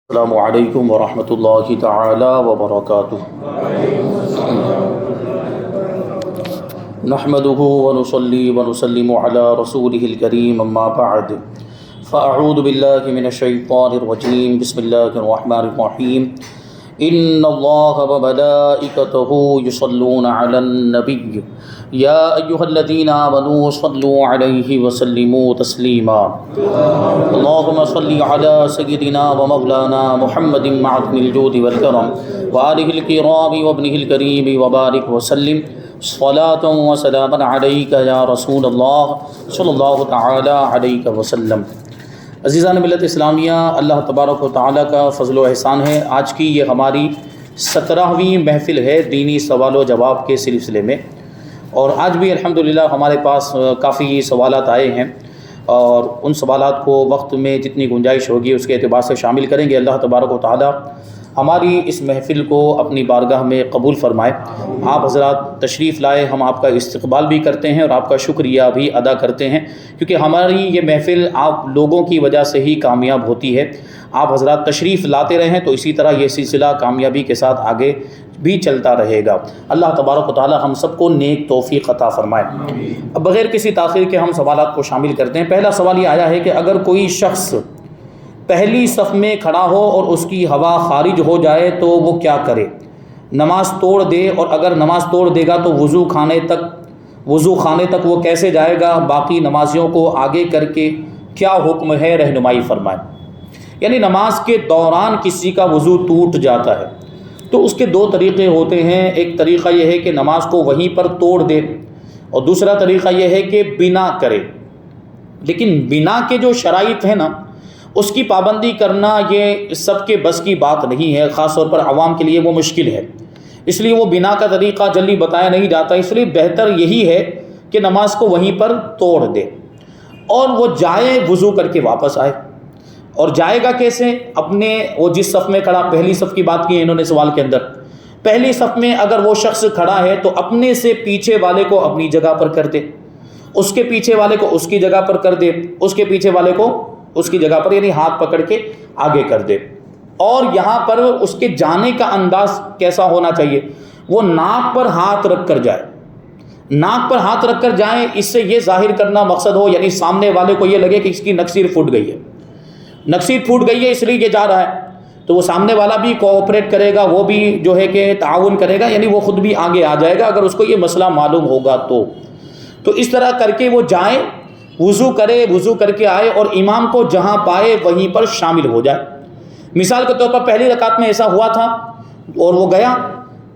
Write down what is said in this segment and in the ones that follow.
السلام علیکم ورحمۃ اللہ تعالی وبرکاتہ۔ نحمده ونصلي ونسلم على رسوله الكريم اما بعد فاعوذ باللہ من الشیطان الرجیم بسم اللہ الرحمن الرحیم ان اللہ وملائکته یصلون علی النبی یا ایہا الذین آمنوا صلوا علیہ وسلموا تسلیما اللہم صلی علی سیدنا ومولانا محمد معدن الجود والکرم وآلہ الکرام وابنہ الکریم وبارک وسلم صلاۃ و سلاما علیک یا رسول اللہ صلی اللہ تعالی علیہ وسلم۔ عزیزان ملت اسلامیہ، اللہ تبارک و تعالیٰ کا فضل و احسان ہے، آج کی یہ ہماری 17ویں محفل ہے دینی سوال و جواب کے سلسلے میں، اور آج بھی الحمدللہ ہمارے پاس کافی سوالات آئے ہیں، اور ان سوالات کو وقت میں جتنی گنجائش ہوگی اس کے اعتبار سے شامل کریں گے۔ اللہ تبارک و تعالیٰ ہماری اس محفل کو اپنی بارگاہ میں قبول فرمائے۔ آپ حضرات تشریف لائے، ہم آپ کا استقبال بھی کرتے ہیں اور آپ کا شکریہ بھی ادا کرتے ہیں، کیونکہ ہماری یہ محفل آپ لوگوں کی وجہ سے ہی کامیاب ہوتی ہے۔ آپ حضرات تشریف لاتے رہیں تو اسی طرح یہ سلسلہ کامیابی کے ساتھ آگے بھی چلتا رہے گا۔ اللہ تبارک و تعالی ہم سب کو نیک توفیق عطا فرمائے۔ اب بغیر کسی تاخیر کے ہم سوالات کو شامل کرتے ہیں۔ پہلا سوال یہ آیا ہے کہ اگر کوئی شخص پہلی صف میں کھڑا ہو اور اس کی ہوا خارج ہو جائے تو وہ کیا کرے؟ نماز توڑ دے، اور اگر نماز توڑ دے گا تو وضو خانے تک وہ کیسے جائے گا؟ باقی نمازیوں کو آگے کر کے کیا حکم ہے؟ رہنمائی فرمائے۔ یعنی نماز کے دوران کسی کا وضو ٹوٹ جاتا ہے تو اس کے دو طریقے ہوتے ہیں۔ ایک طریقہ یہ ہے کہ نماز کو وہیں پر توڑ دے، اور دوسرا طریقہ یہ ہے کہ بنا کرے۔ لیکن بنا کے جو شرائط ہیں نا، اس کی پابندی کرنا یہ سب کے بس کی بات نہیں ہے، خاص طور پر عوام کے لیے وہ مشکل ہے، اس لیے وہ بنا کا طریقہ جلدی بتایا نہیں جاتا۔ اس لیے بہتر یہی ہے کہ نماز کو وہیں پر توڑ دے اور وہ جائے، وضو کر کے واپس آئے۔ اور جائے گا کیسے؟ وہ جس صف میں کھڑا، پہلی صف کی بات کی ہے انہوں نے سوال کے اندر، پہلی صف میں اگر وہ شخص کھڑا ہے تو اپنے سے پیچھے والے کو اپنی جگہ پر کر دے، اس کے پیچھے والے کو اس کی جگہ پر کر دے، اس کے پیچھے والے کو اس کی جگہ پر، یعنی ہاتھ پکڑ کے آگے کر دے۔ اور یہاں پر اس کے جانے کا انداز کیسا ہونا چاہیے؟ وہ ناک پر ہاتھ رکھ کر جائے، ناک پر ہاتھ رکھ کر جائیں۔ اس سے یہ ظاہر کرنا مقصد ہو، یعنی سامنے والے کو یہ لگے کہ اس کی نکسیر پھوٹ گئی ہے، نکسیر پھوٹ گئی ہے اس لیے یہ جا رہا ہے، تو وہ سامنے والا بھی کوآپریٹ کرے گا، وہ بھی جو ہے کہ تعاون کرے گا، یعنی وہ خود بھی آگے آ جائے گا اگر اس کو یہ مسئلہ معلوم ہوگا تو اس طرح کر کے وہ جائیں، وضو کرے، وضو کر کے آئے اور امام کو جہاں پائے وہیں پر شامل ہو جائے۔ مثال کے طور پر پہلی رکعت میں ایسا ہوا تھا اور وہ گیا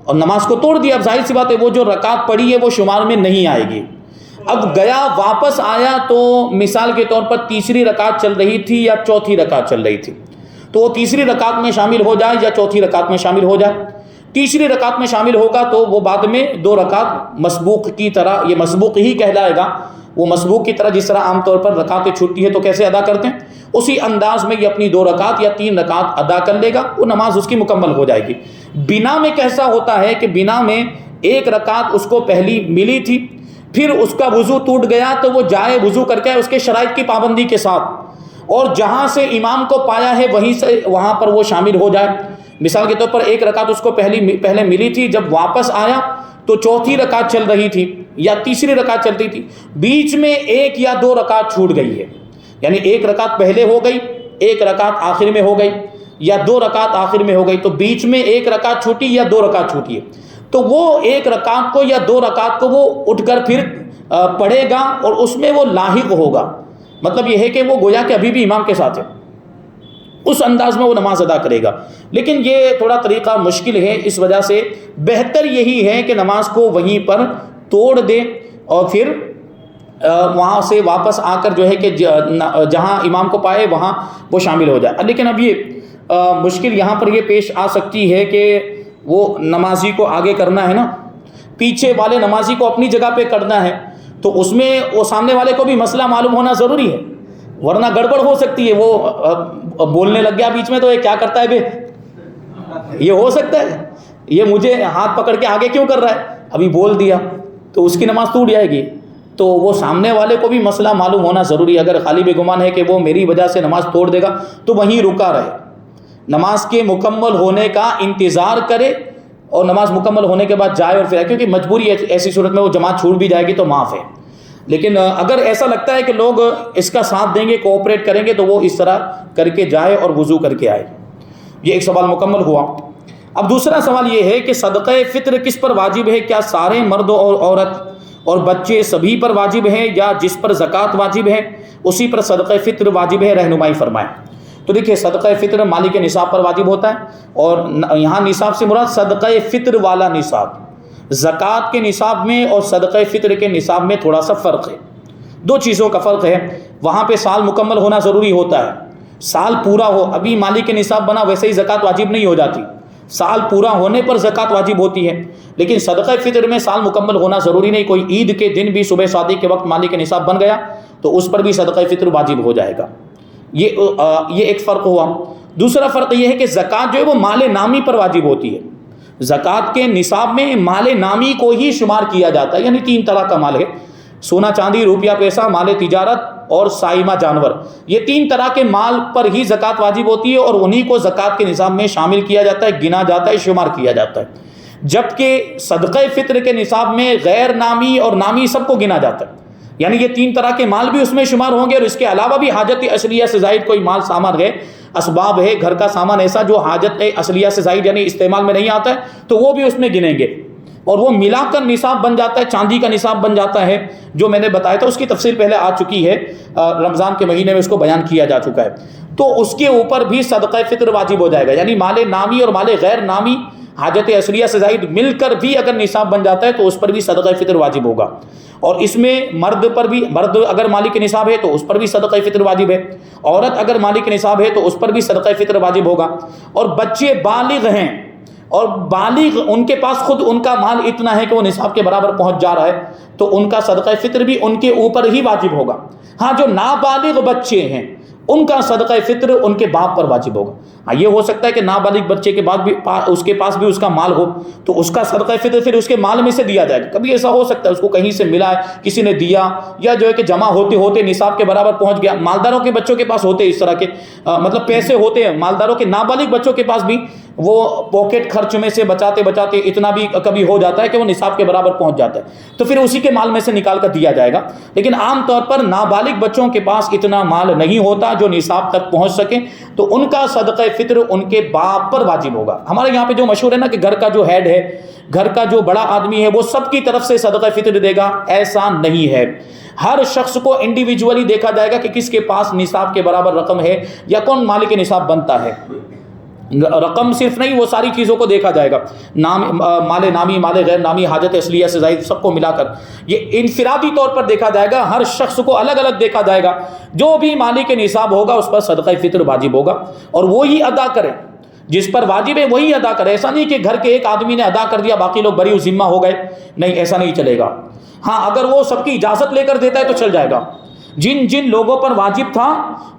اور نماز کو توڑ دیا، اب ظاہر سی بات ہے وہ جو رکعت پڑی ہے وہ شمار میں نہیں آئے گی۔ اب گیا واپس آیا تو مثال کے طور پر تیسری رکعت چل رہی تھی یا چوتھی رکعت چل رہی تھی، تو وہ تیسری رکعت میں شامل ہو جائے یا چوتھی رکعت میں شامل ہو جائے۔ تیسری رکعت میں شامل ہوگا تو وہ بعد میں دو رکعت مسبوق کی طرح، یہ مسبوق ہی کہلائے گا، وہ مسبوق کی طرح جس طرح عام طور پر رکعتیں چھوٹتی ہے تو کیسے ادا کرتے ہیں، اسی انداز میں یہ اپنی 2 رکعت یا 3 رکعت ادا کر لے گا، وہ نماز اس کی مکمل ہو جائے گی۔ بنا میں کیسا ہوتا ہے کہ بنا میں 1 رکعت اس کو پہلی ملی تھی، پھر اس کا وضو ٹوٹ گیا تو وہ جائے، وضو کر کے اس کے شرائط کی پابندی کے ساتھ، اور جہاں سے امام کو پایا ہے وہاں پر وہ شامل ہو جائے۔ مثال کے طور پر 1 رکعت اس کو پہلے ملی تھی، جب واپس آیا تو چوتھی رکعت چل رہی تھی یا تیسری رکعت چلتی تھی، بیچ میں 1 یا 2 رکعت چھوٹ گئی ہے، یعنی 1 رکعت پہلے ہو گئی، 1 رکعت آخر میں ہو گئی، یا 2 رکعت آخر میں ہو گئی، تو بیچ میں 1 رکعت چھوٹی یا 2 رکعت چھوٹی ہے، تو وہ 1 رکعت کو یا 2 رکعت کو وہ اٹھ کر پھر پڑھے گا اور اس میں وہ لاحق ہوگا۔ مطلب یہ ہے کہ وہ گویا کہ ابھی بھی امام کے ساتھ ہے، اس انداز میں وہ نماز ادا کرے گا۔ لیکن یہ تھوڑا طریقہ مشکل ہے، اس وجہ سے بہتر یہی ہے کہ نماز کو وہیں پر توڑ دے اور پھر وہاں سے واپس آ کر جو ہے کہ جہاں امام کو پائے وہاں وہ شامل ہو جائے۔ لیکن اب یہ مشکل یہاں پر یہ پیش آ سکتی ہے کہ وہ نمازی کو آگے کرنا ہے نا، پیچھے والے نمازی کو اپنی جگہ پہ کرنا ہے، تو اس میں وہ سامنے والے کو بھی مسئلہ معلوم ہونا ضروری ہے، ورنہ گڑبڑ ہو سکتی ہے۔ وہ بولنے لگ گیا بیچ میں تو یہ کیا کرتا ہے بے، یہ ہو سکتا ہے، یہ مجھے ہاتھ پکڑ کے آگے کیوں کر رہا ہے، ابھی بول دیا تو اس کی نماز ٹوٹ جائے گی۔ تو وہ سامنے والے کو بھی مسئلہ معلوم ہونا ضروری ہے۔ اگر خالی بے گمان ہے کہ وہ میری وجہ سے نماز توڑ دے گا تو وہیں رکا رہے، نماز کے مکمل ہونے کا انتظار کرے اور نماز مکمل ہونے کے بعد جائے اور پھر آئے، کیونکہ مجبوری ہے، ایسی صورت میں وہ جماعت چھوٹ بھی جائے گی تو معاف ہے۔ لیکن اگر ایسا لگتا ہے کہ لوگ اس کا ساتھ دیں گے، کوآپریٹ کریں گے، تو وہ اس طرح کر کے جائے اور وضو کر کے آئے۔ یہ ایک سوال مکمل ہوا۔ اب دوسرا سوال یہ ہے کہ صدقہ فطر کس پر واجب ہے؟ کیا سارے مرد اور عورت اور بچے سبھی پر واجب ہے، یا جس پر زکوٰۃ واجب ہے اسی پر صدقہ فطر واجب ہے؟ رہنمائی فرمائیں۔ تو دیکھیے، صدقہ فطر مالک نصاب پر واجب ہوتا ہے، اور یہاں نصاب سے مراد صدقہ فطر والا نصاب۔ زکوٰۃ کے نصاب میں اور صدقہ فطر کے نصاب میں تھوڑا سا فرق ہے، دو چیزوں کا فرق ہے۔ وہاں پہ سال مکمل ہونا ضروری ہوتا ہے، سال پورا ہو، ابھی مالک نصاب بنا ویسے ہی زکوٰۃ واجب نہیں ہو جاتی، سال پورا ہونے پر زکوٰۃ واجب ہوتی ہے۔ لیکن صدقہ فطر میں سال مکمل ہونا ضروری نہیں، کوئی عید کے دن بھی صبح شادی کے وقت مالک نصاب بن گیا تو اس پر بھی صدقہ فطر واجب ہو جائے گا۔ یہ ایک فرق ہوا۔ دوسرا فرق یہ ہے کہ زکوٰۃ جو ہے وہ مال نامی پر واجب ہوتی ہے۔ زکوٰۃ کے نصاب میں مال نامی کو ہی شمار کیا جاتا ہے، یعنی 3 طرح کا مال ہے: سونا چاندی، روپیہ پیسہ، مال تجارت اور سائمہ جانور۔ یہ 3 طرح کے مال پر ہی زکوٰۃ واجب ہوتی ہے، اور انہی کو زکوٰۃ کے نصاب میں شامل کیا جاتا ہے، گنا جاتا ہے، شمار کیا جاتا ہے۔ جبکہ صدقہ فطر کے نصاب میں غیر نامی اور نامی سب کو گنا جاتا ہے، یعنی یہ 3 طرح کے مال بھی اس میں شمار ہوں گے، اور اس کے علاوہ بھی حاجت اصلیہ سے زائد کوئی مال سامان ہے، اسباب ہے، گھر کا سامان ایسا جو حاجت اصلیہ سے زائد یعنی استعمال میں نہیں آتا ہے، تو وہ بھی اس میں گنیں گے، اور وہ ملا کر نصاب بن جاتا ہے، چاندی کا نصاب بن جاتا ہے، جو میں نے بتایا تھا۔ اس کی تفصیل پہلے آ چکی ہے، رمضان کے مہینے میں اس کو بیان کیا جا چکا ہے۔ تو اس کے اوپر بھی صدقہ فطر واجب ہو جائے گا، یعنی مال نامی اور مال غیر نامی حاجت اصلیہ سے زائد مل کر بھی اگر نصاب بن جاتا ہے تو اس پر بھی صدقہ فطر واجب ہوگا۔ اور اس میں مرد پر بھی، مرد اگر مالک نصاب ہے تو اس پر بھی صدقہ فطر واجب ہے، عورت اگر مالک نصاب ہے تو اس پر بھی صدقہ فطر واجب ہوگا۔ اور بچے بالغ ہیں، اور بالغ ان کے پاس خود ان کا مال اتنا ہے کہ وہ نصاب کے برابر پہنچ جا رہا ہے، تو ان کا صدقہ فطر بھی ان کے اوپر ہی واجب ہوگا۔ ہاں، جو نابالغ بچے ہیں ان کا صدقہ فطر ان کے باپ پر واجب ہوگا۔ ہاں، یہ ہو سکتا ہے کہ نابالغ بچے کے بعد بھی اس کے پاس بھی اس کا مال ہو، تو اس کا صدقہ فطر پھر اس کے مال میں سے دیا جائے گا۔ کبھی ایسا ہو سکتا ہے اس کو کہیں سے ملا ہے، کسی نے دیا، یا جو ہے کہ جمع ہوتے ہوتے نصاب کے برابر پہنچ گیا۔ مالداروں کے بچوں کے پاس ہوتے اس طرح کے مطلب پیسے ہوتے ہیں، مالداروں کے نابالغ بچوں کے پاس بھی وہ پاکٹ خرچ میں سے بچاتے بچاتے اتنا بھی کبھی ہو جاتا ہے کہ وہ نصاب کے برابر پہنچ جاتا ہے، تو پھر اسی کے مال میں سے نکال کر دیا جائے گا۔ لیکن عام طور پر نابالغ بچوں کے پاس اتنا مال نہیں ہوتا جو نصاب تک پہنچ سکے، تو ان کا صدقہ فطر ان کے باپ پر واجب ہوگا۔ ہمارے یہاں پہ جو مشہور ہے نا کہ گھر کا جو ہیڈ ہے، گھر کا جو بڑا آدمی ہے، وہ سب کی طرف سے صدقہ فطر دے گا، ایسا نہیں ہے۔ ہر شخص کو انڈیویجولی دیکھا جائے گا کہ کس کے پاس نصاب کے برابر رقم ہے یا کون مالک نصاب بنتا ہے۔ رقم صرف نہیں، وہ ساری چیزوں کو دیکھا جائے گا، نام، مال نامی، مال غیر نامی، حاجت اصلیہ سے زائد، سب کو ملا کر یہ انفرادی طور پر دیکھا جائے گا، ہر شخص کو الگ الگ دیکھا جائے گا۔ جو بھی مالک نصاب ہوگا اس پر صدقہ فطر واجب ہوگا، اور وہی ادا کرے، جس پر واجب ہے وہی ادا کرے۔ ایسا نہیں کہ گھر کے ایک آدمی نے ادا کر دیا باقی لوگ بری ذمہ ہو گئے، نہیں، ایسا نہیں چلے گا۔ ہاں، اگر وہ سب کی اجازت لے کر دیتا ہے تو چل جائے گا۔ جن جن لوگوں پر واجب تھا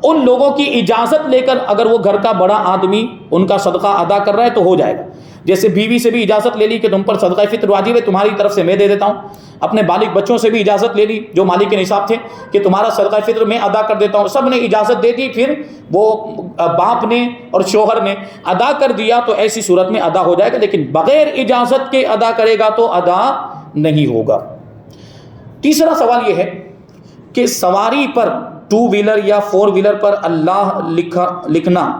ان لوگوں کی اجازت لے کر اگر وہ گھر کا بڑا آدمی ان کا صدقہ ادا کر رہا ہے تو ہو جائے گا۔ جیسے بیوی سے بھی اجازت لے لی کہ تم پر صدقہ فطر واجب ہے، تمہاری طرف سے میں دے دیتا ہوں۔ اپنے بالغ بچوں سے بھی اجازت لے لی جو مالک نصاب تھے کہ تمہارا صدقہ فطر میں ادا کر دیتا ہوں، سب نے اجازت دے دی، پھر وہ باپ نے اور شوہر نے ادا کر دیا تو ایسی صورت میں ادا ہو جائے گا، لیکن بغیر اجازت کے ادا کرے گا تو ادا نہیں ہوگا۔ تیسرا سوال یہ ہے کہ سواری پر 2 ویلر یا 4 ویلر پر اللہ لکھنا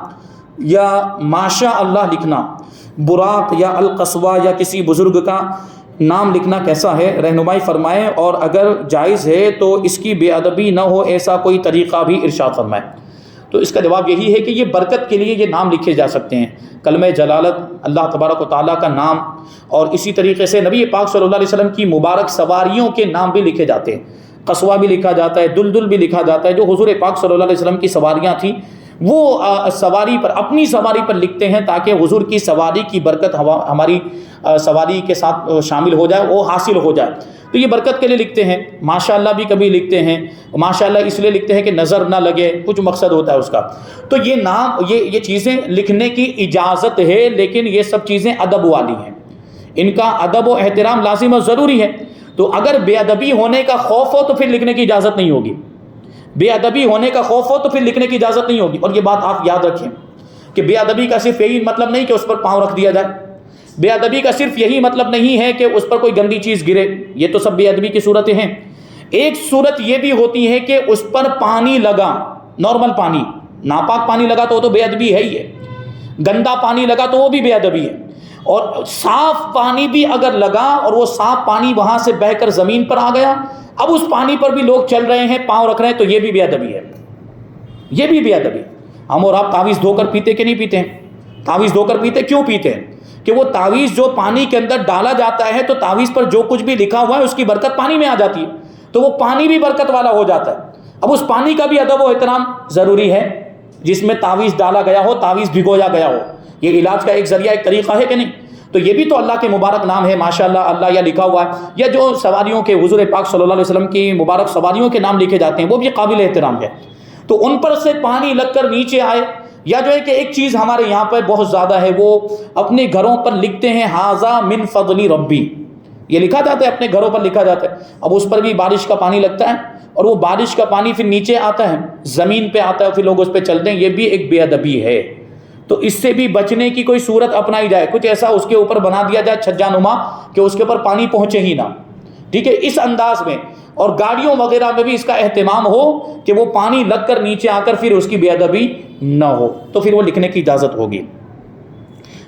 یا ماشاء اللہ لکھنا، براق یا القصوہ یا کسی بزرگ کا نام لکھنا کیسا ہے؟ رہنمائی فرمائیں، اور اگر جائز ہے تو اس کی بے ادبی نہ ہو ایسا کوئی طریقہ بھی ارشاد فرمائیں۔ تو اس کا جواب یہی ہے کہ یہ برکت کے لیے یہ نام لکھے جا سکتے ہیں، کلمہ جلالت، اللہ تبارک و تعالیٰ کا نام، اور اسی طریقے سے نبی پاک صلی اللہ علیہ وسلم کی مبارک سواریوں کے نام بھی لکھے جاتے ہیں۔ قصوہ بھی لکھا جاتا ہے، دلدل بھی لکھا جاتا ہے۔ جو حضور پاک صلی اللہ علیہ وسلم کی سواریاں تھیں وہ سواری پر، اپنی سواری پر لکھتے ہیں تاکہ حضور کی سواری کی برکت ہماری سواری کے ساتھ شامل ہو جائے، وہ حاصل ہو جائے، تو یہ برکت کے لیے لکھتے ہیں۔ ماشاءاللہ بھی کبھی لکھتے ہیں، ماشاءاللہ اس لیے لکھتے ہیں کہ نظر نہ لگے، کچھ مقصد ہوتا ہے اس کا۔ تو یہ نام، یہ چیزیں لکھنے کی اجازت ہے، لیکن یہ سب چیزیں ادب والی ہیں، ان کا ادب و احترام لازم اور ضروری ہے۔ تو اگر بے ادبی ہونے کا خوف ہو تو پھر لکھنے کی اجازت نہیں ہوگی، بے ادبی ہونے کا خوف ہو تو پھر لکھنے کی اجازت نہیں ہوگی۔ اور یہ بات آپ یاد رکھیں، کہ بے ادبی کا صرف یہی مطلب نہیں کہ اس پر پاؤں رکھ دیا جائے، بے ادبی کا صرف یہی مطلب نہیں ہے کہ اس پر کوئی گندی چیز گرے، یہ تو سب بے ادبی کی صورتیں ہیں۔ ایک صورت یہ بھی ہوتی ہے کہ اس پر پانی لگا، نارمل پانی، ناپاک پانی لگا تو وہ تو بے ادبی ہے ہی ہے، گندا پانی لگا تو وہ بھی بے ادبی ہے، اور صاف پانی بھی اگر لگا اور وہ صاف پانی وہاں سے بہہ کر زمین پر آ گیا، اب اس پانی پر بھی لوگ چل رہے ہیں، پاؤں رکھ رہے ہیں، تو یہ بھی بے ادبی ہے، یہ بھی بے ادبی۔ ہم اور آپ تعویذ دھو کر پیتے کہ نہیں پیتے ہیں؟ تعویذ دھو کر پیتے، کیوں پیتے ہیں؟ کہ وہ تعویذ جو پانی کے اندر ڈالا جاتا ہے تو تعویذ پر جو کچھ بھی لکھا ہوا ہے اس کی برکت پانی میں آ جاتی ہے، تو وہ پانی بھی برکت والا ہو جاتا ہے۔ اب اس پانی کا بھی ادب و احترام ضروری ہے جس میں تعویذ ڈالا گیا ہو، تعویذ بھگویا گیا ہو، یہ علاج کا ایک ذریعہ، ایک طریقہ ہے کہ نہیں؟ تو یہ بھی تو اللہ کے مبارک نام ہے، ماشاءاللہ اللہ یا لکھا ہوا ہے، یا جو سواریوں کے حضور پاک صلی اللہ علیہ وسلم کی مبارک سواریوں کے نام لکھے جاتے ہیں وہ بھی قابل احترام ہے، تو ان پر سے پانی لگ کر نیچے آئے۔ یا جو ہے کہ ایک چیز ہمارے یہاں پر بہت زیادہ ہے، وہ اپنے گھروں پر لکھتے ہیں ھذا من فضل ربی، یہ لکھا جاتا ہے، اپنے گھروں پر لکھا جاتا ہے، اب اس پر بھی بارش کا پانی لگتا ہے اور وہ بارش کا پانی پھر نیچے آتا ہے، زمین پہ آتا ہے، پھر لوگ اس پہ چلتے ہیں، یہ بھی ایک بے ادبی ہے۔ تو اس سے بھی بچنے کی کوئی صورت اپنائی جائے، کچھ ایسا اس کے اوپر بنا دیا جائے چھجا نما کہ اس کے اوپر پانی پہنچے ہی نہ، ٹھیک ہے، اس انداز میں۔ اور گاڑیوں وغیرہ میں بھی اس کا اہتمام ہو کہ وہ پانی لگ کر نیچے آ کر پھر اس کی بے ادبی نہ ہو، تو پھر وہ لکھنے کی اجازت ہوگی۔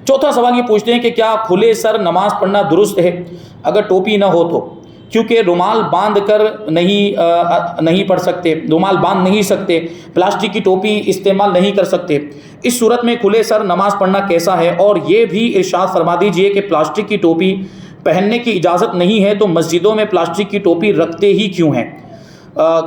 چوتھا سوال یہ پوچھتے ہیں کہ کیا کھلے سر نماز پڑھنا درست ہے اگر ٹوپی نہ ہو تو؟ کیونکہ رومال باندھ کر نہیں پڑھ سکتے، رومال باندھ نہیں سکتے، پلاسٹک کی ٹوپی استعمال نہیں کر سکتے، اس صورت میں کھلے سر نماز پڑھنا کیسا ہے؟ اور یہ بھی ارشاد فرما دیجئے کہ پلاسٹک کی ٹوپی پہننے کی اجازت نہیں ہے تو مسجدوں میں پلاسٹک کی ٹوپی رکھتے ہی کیوں ہیں؟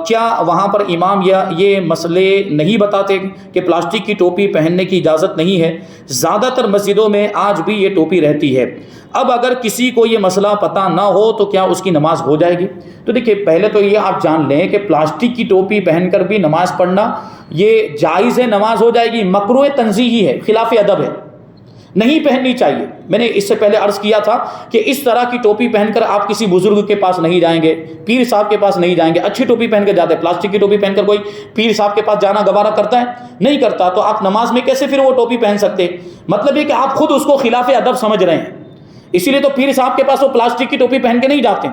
کیا وہاں پر امام یا یہ مسئلے نہیں بتاتے کہ پلاسٹک کی ٹوپی پہننے کی اجازت نہیں ہے؟ زیادہ تر مسجدوں میں آج بھی یہ ٹوپی رہتی ہے۔ اب اگر کسی کو یہ مسئلہ پتہ نہ ہو تو کیا اس کی نماز ہو جائے گی؟ تو دیکھیے، پہلے تو یہ آپ جان لیں کہ پلاسٹک کی ٹوپی پہن کر بھی نماز پڑھنا یہ جائز ہے، نماز ہو جائے گی، مکروہ تنزیہی ہے، خلاف ادب ہے، نہیں پہننی چاہیے۔ میں نے اس سے پہلے عرض کیا تھا کہ اس طرح کی ٹوپی پہن کر آپ کسی بزرگ کے پاس نہیں جائیں گے، پیر صاحب کے پاس نہیں جائیں گے، اچھی ٹوپی پہن کے جاتے ہیں، پلاسٹک کی ٹوپی پہن کر کوئی پیر صاحب کے پاس جانا گوارا کرتا ہے؟ نہیں کرتا، تو آپ نماز میں کیسے پھر وہ ٹوپی پہن سکتے؟ مطلب یہ کہ آپ خود اس کو خلاف ادب سمجھ رہے ہیں، اسی لیے تو پیر صاحب کے پاس وہ پلاسٹک کی ٹوپی پہن کے نہیں جاتے۔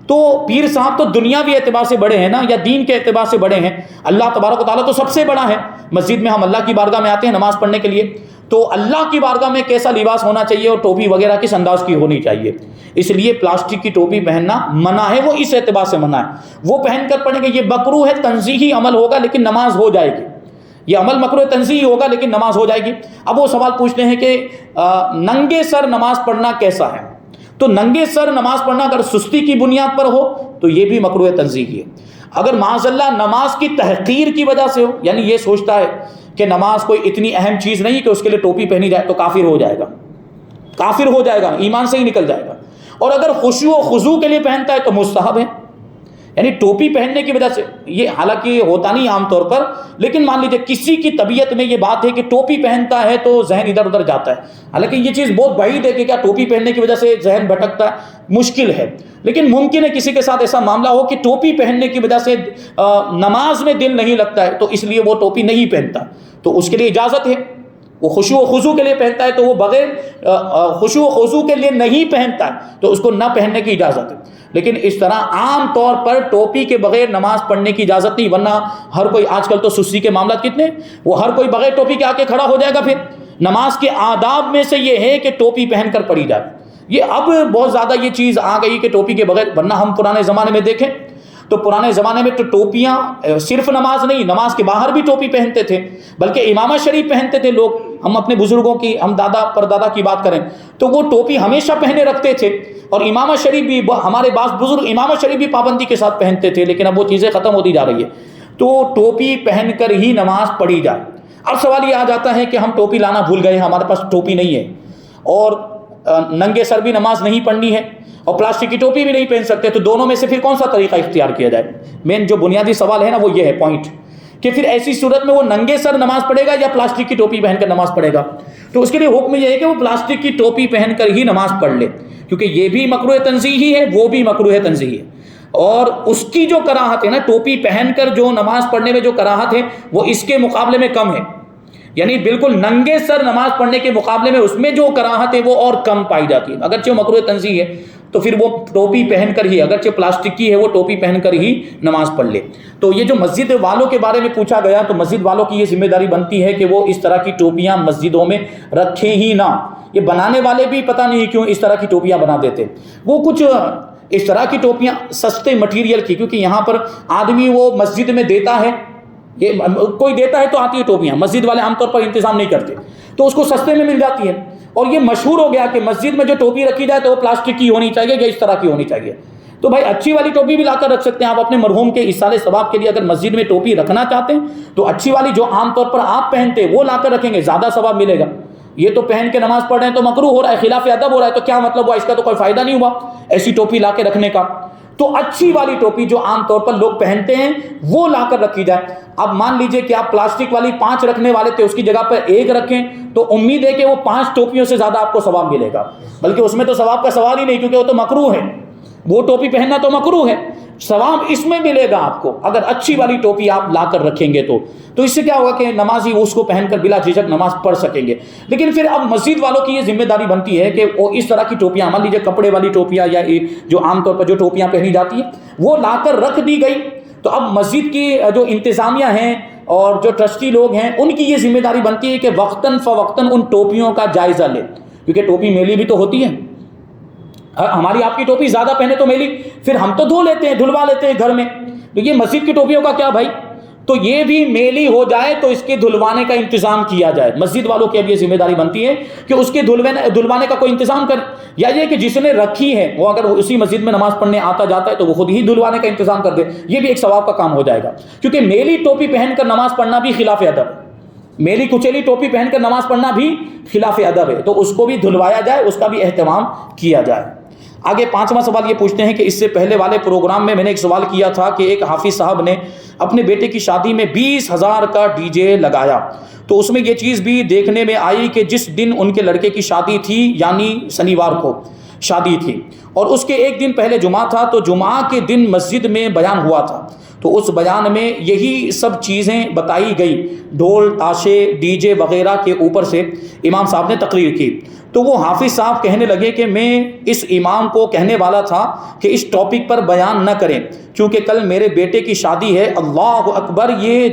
تو پیر صاحب تو دنیاوی اعتبار سے بڑے ہیں نا، یا دین کے اعتبار سے بڑے ہیں؟ اللہ تبارک و تعالیٰ تو سب سے بڑا ہے۔ مسجد میں ہم اللہ کی بارگاہ میں آتے ہیں نماز پڑھنے کے لیے، تو اللہ کی بارگاہ میں کیسا لباس ہونا چاہیے اور ٹوپی وغیرہ کس انداز کی ہونی چاہیے؟ اس لیے پلاسٹک کی ٹوپی پہننا منع ہے، وہ اس اعتبار سے منع ہے، وہ پہن کر پڑھیں گے، یہ مکروہ ہے، تنزیہی عمل ہوگا لیکن نماز ہو جائے گی، یہ عمل مکروہ تنزیہی ہوگا لیکن نماز ہو جائے گی۔ اب وہ سوال پوچھتے ہیں کہ ننگے سر نماز پڑھنا کیسا ہے؟ تو ننگے سر نماز پڑھنا اگر سستی کی بنیاد پر ہو تو یہ بھی مکروہ تنزیہی ہے۔ اگر معاذ اللہ نماز کی تحقیر کی وجہ سے ہو، یعنی یہ سوچتا ہے کہ نماز کوئی اتنی اہم چیز نہیں کہ اس کے لیے ٹوپی پہنی جائے، تو کافر ہو جائے گا، کافر ہو جائے گا، ایمان سے ہی نکل جائے گا۔ اور اگر خشوع و خضوع کے لیے پہنتا ہے تو مستحب ہے، یعنی ٹوپی پہننے کی وجہ سے، یہ حالانکہ ہوتا نہیں عام طور پر، لیکن مان لیجیے کسی کی طبیعت میں یہ بات ہے کہ ٹوپی پہنتا ہے تو ذہن ادھر ادھر جاتا ہے، حالانکہ یہ چیز بہت بعید ہے کہ کیا ٹوپی پہننے کی وجہ سے ذہن بھٹکتا ہے، مشکل ہے، لیکن ممکن ہے کسی کے ساتھ ایسا معاملہ ہو کہ ٹوپی پہننے کی وجہ سے نماز میں دل نہیں لگتا ہے، تو اس لیے وہ ٹوپی نہیں پہنتا، تو اس کے لیے اجازت ہے۔ وہ خشوع و خضوع کے لیے پہنتا ہے تو وہ بغیر خشوع و خضوع کے لیے نہیں پہنتا ہے تو اس کو نہ پہننے کی اجازت ہے، لیکن اس طرح عام طور پر ٹوپی کے بغیر نماز پڑھنے کی اجازت نہیں، ورنہ ہر کوئی، آج کل تو سستی کے معاملات کتنے، وہ ہر کوئی بغیر ٹوپی کے آ کے کھڑا ہو جائے گا۔ پھر نماز کے آداب میں سے یہ ہے کہ ٹوپی پہن کر پڑھی جائے، یہ اب بہت زیادہ یہ چیز آ گئی کہ ٹوپی کے بغیر، ورنہ ہم پرانے زمانے میں دیکھیں تو پرانے زمانے میں تو ٹوپیاں صرف نماز نہیں، نماز کے باہر بھی ٹوپی پہنتے تھے، بلکہ امامہ شریف پہنتے تھے لوگ۔ ہم اپنے بزرگوں کی، ہم دادا پردادا کی بات کریں تو وہ ٹوپی ہمیشہ پہنے رکھتے تھے، اور امامہ شریف بھی، ہمارے بعض بزرگ امامہ شریف بھی پابندی کے ساتھ پہنتے تھے، لیکن اب وہ چیزیں ختم ہوتی جا رہی ہے، تو ٹوپی پہن کر ہی نماز پڑھی جائے۔ اب سوال یہ آ جاتا ہے کہ ہم ٹوپی لانا بھول گئے، ہمارے پاس ٹوپی نہیں ہے، اور ننگے سر بھی نماز نہیں پڑھنی ہے اور پلاسٹک کی ٹوپی بھی نہیں پہن سکتے، تو دونوں میں سے پھر کون سا طریقہ اختیار کیا جائے؟ مین جو بنیادی سوال ہے نا وہ یہ ہے پوائنٹ، کہ پھر ایسی صورت میں وہ ننگے سر نماز پڑھے گا یا پلاسٹک کی ٹوپی پہن کر نماز پڑھے گا؟ تو اس کے لیے حکم یہ ہے کہ وہ پلاسٹک کی ٹوپی پہن کر ہی نماز پڑھ لے، کیونکہ یہ بھی مکروہ تنزیہی ہے، وہ بھی مکروہ تنزیہی ہے، اور اس کی جو کراہت ہے نا، ٹوپی پہن کر جو نماز پڑھنے میں جو کراہت ہے وہ اس کے مقابلے میں کم ہے۔ یعنی بالکل ننگے سر نماز پڑھنے کے مقابلے میں اس میں جو کراہت ہے وہ اور کم پائی جاتی ہے. اگرچہ وہ مکروہ تنزیہ ہے تو پھر وہ ٹوپی پہن کر ہی, اگرچہ پلاسٹک کی ہے, وہ ٹوپی پہن کر ہی نماز پڑھ لے. تو یہ جو مسجد والوں کے بارے میں پوچھا گیا, تو مسجد والوں کی یہ ذمہ داری بنتی ہے کہ وہ اس طرح کی ٹوپیاں مسجدوں میں رکھیں ہی نہ. یہ بنانے والے بھی پتہ نہیں کیوں اس طرح کی ٹوپیاں بنا دیتے. وہ کچھ اس طرح کی ٹوپیاں سستے مٹیریل کی, کیونکہ یہاں پر آدمی وہ مسجد میں دیتا ہے, یہ کوئی دیتا ہے تو آتی ہے ٹوپیاں, مسجد والے عام طور پر انتظام نہیں کرتے, تو اس کو سستے میں مل جاتی ہے. اور یہ مشہور ہو گیا کہ مسجد میں جو ٹوپی رکھی جائے تو وہ پلاسٹک کی ہونی چاہیے یا اس طرح کی ہونی چاہیے. تو بھائی اچھی والی ٹوپی بھی لا کر رکھ سکتے ہیں آپ اپنے مرحوم کے ایصال ثواب کے لیے. اگر مسجد میں ٹوپی رکھنا چاہتے ہیں تو اچھی والی جو عام طور پر آپ پہنتے ہیں وہ لا کر رکھیں گے, زیادہ ثواب ملے گا. یہ تو پہن کے نماز پڑھ رہے ہیں تو مکروہ ہو رہا ہے, خلاف ادب ہو رہا ہے, تو کیا مطلب ہوا, اس کا تو کوئی فائدہ نہیں ہوا ایسی ٹوپی لا کے رکھنے کا. تو اچھی والی ٹوپی جو عام طور پر لوگ پہنتے ہیں وہ لا کر رکھی جائے. اب مان لیجئے کہ آپ پلاسٹک والی 5 رکھنے والے تھے, اس کی جگہ پر 1 رکھیں, تو امید ہے کہ وہ 5 ٹوپیوں سے زیادہ آپ کو ثواب ملے گا. بلکہ اس میں تو ثواب کا سوال ہی نہیں, کیونکہ وہ تو مکروہ ہے, وہ ٹوپی پہننا تو مکروہ ہے. ثواب اس میں ملے گا آپ کو اگر اچھی والی ٹوپی آپ لا کر رکھیں گے. تو اس سے کیا ہوگا کہ نمازی اس کو پہن کر بلا جھجک نماز پڑھ سکیں گے. لیکن پھر اب مسجد والوں کی یہ ذمہ داری بنتی ہے کہ وہ اس طرح کی ٹوپیاں, مان لیجیے کپڑے والی ٹوپیاں یا جو عام طور پر جو ٹوپیاں پہنی جاتی ہیں وہ لا کر رکھ دی گئی. تو اب مسجد کی جو انتظامیہ ہیں اور جو ٹرسٹی لوگ ہیں ان کی یہ ذمہ داری بنتی ہے کہ وقتاً فوقتاً ان ٹوپیوں کا جائزہ لیں, کیونکہ ٹوپی میلی بھی تو ہوتی ہے. ہماری آپ کی ٹوپی زیادہ پہنے تو میلی, پھر ہم تو دھو لیتے ہیں, دھلوا لیتے ہیں گھر میں. تو یہ مسجد کی ٹوپیوں کا کیا بھائی, تو یہ بھی میلی ہو جائے تو اس کے دھلوانے کا انتظام کیا جائے. مسجد والوں کی اب یہ ذمہ داری بنتی ہے کہ اس کے دھلوانے کا کوئی انتظام کر, یا یہ کہ جس نے رکھی ہے وہ اگر اسی مسجد میں نماز پڑھنے آتا جاتا ہے تو وہ خود ہی دھلوانے کا انتظام کر دے. یہ بھی ایک ثواب کا کام ہو جائے گا, کیونکہ میلی ٹوپی پہن کر نماز پڑھنا بھی خلاف ادب, میلی کچیلی ٹوپی پہن کر نماز پڑھنا بھی خلاف ادب ہے. تو اس کو بھی دھلوایا جائے, اس کا بھی اہتمام کیا جائے. آگے 5واں سوال یہ پوچھتے ہیں کہ اس سے پہلے والے پروگرام میں نے ایک سوال کیا تھا کہ ایک حافظ صاحب نے اپنے بیٹے کی شادی میں 20,000 کا ڈی جے لگایا, تو اس میں یہ چیز بھی دیکھنے میں آئی کہ جس دن ان کے لڑکے کی شادی تھی یعنی شنیوار کو شادی تھی, اور اس کے ایک دن پہلے جمعہ تھا, تو جمعہ کے دن مسجد میں بیان ہوا تھا, تو اس بیان میں یہی سب چیزیں بتائی گئی, ڈھول تاشے ڈی جے وغیرہ کے اوپر سے امام صاحب نے تقریر کی. تو وہ حافظ صاحب کہنے لگے کہ میں اس امام کو کہنے والا تھا کہ اس ٹاپک پر بیان نہ کریں, کیونکہ کل میرے بیٹے کی شادی ہے. اللہ اکبر, یہ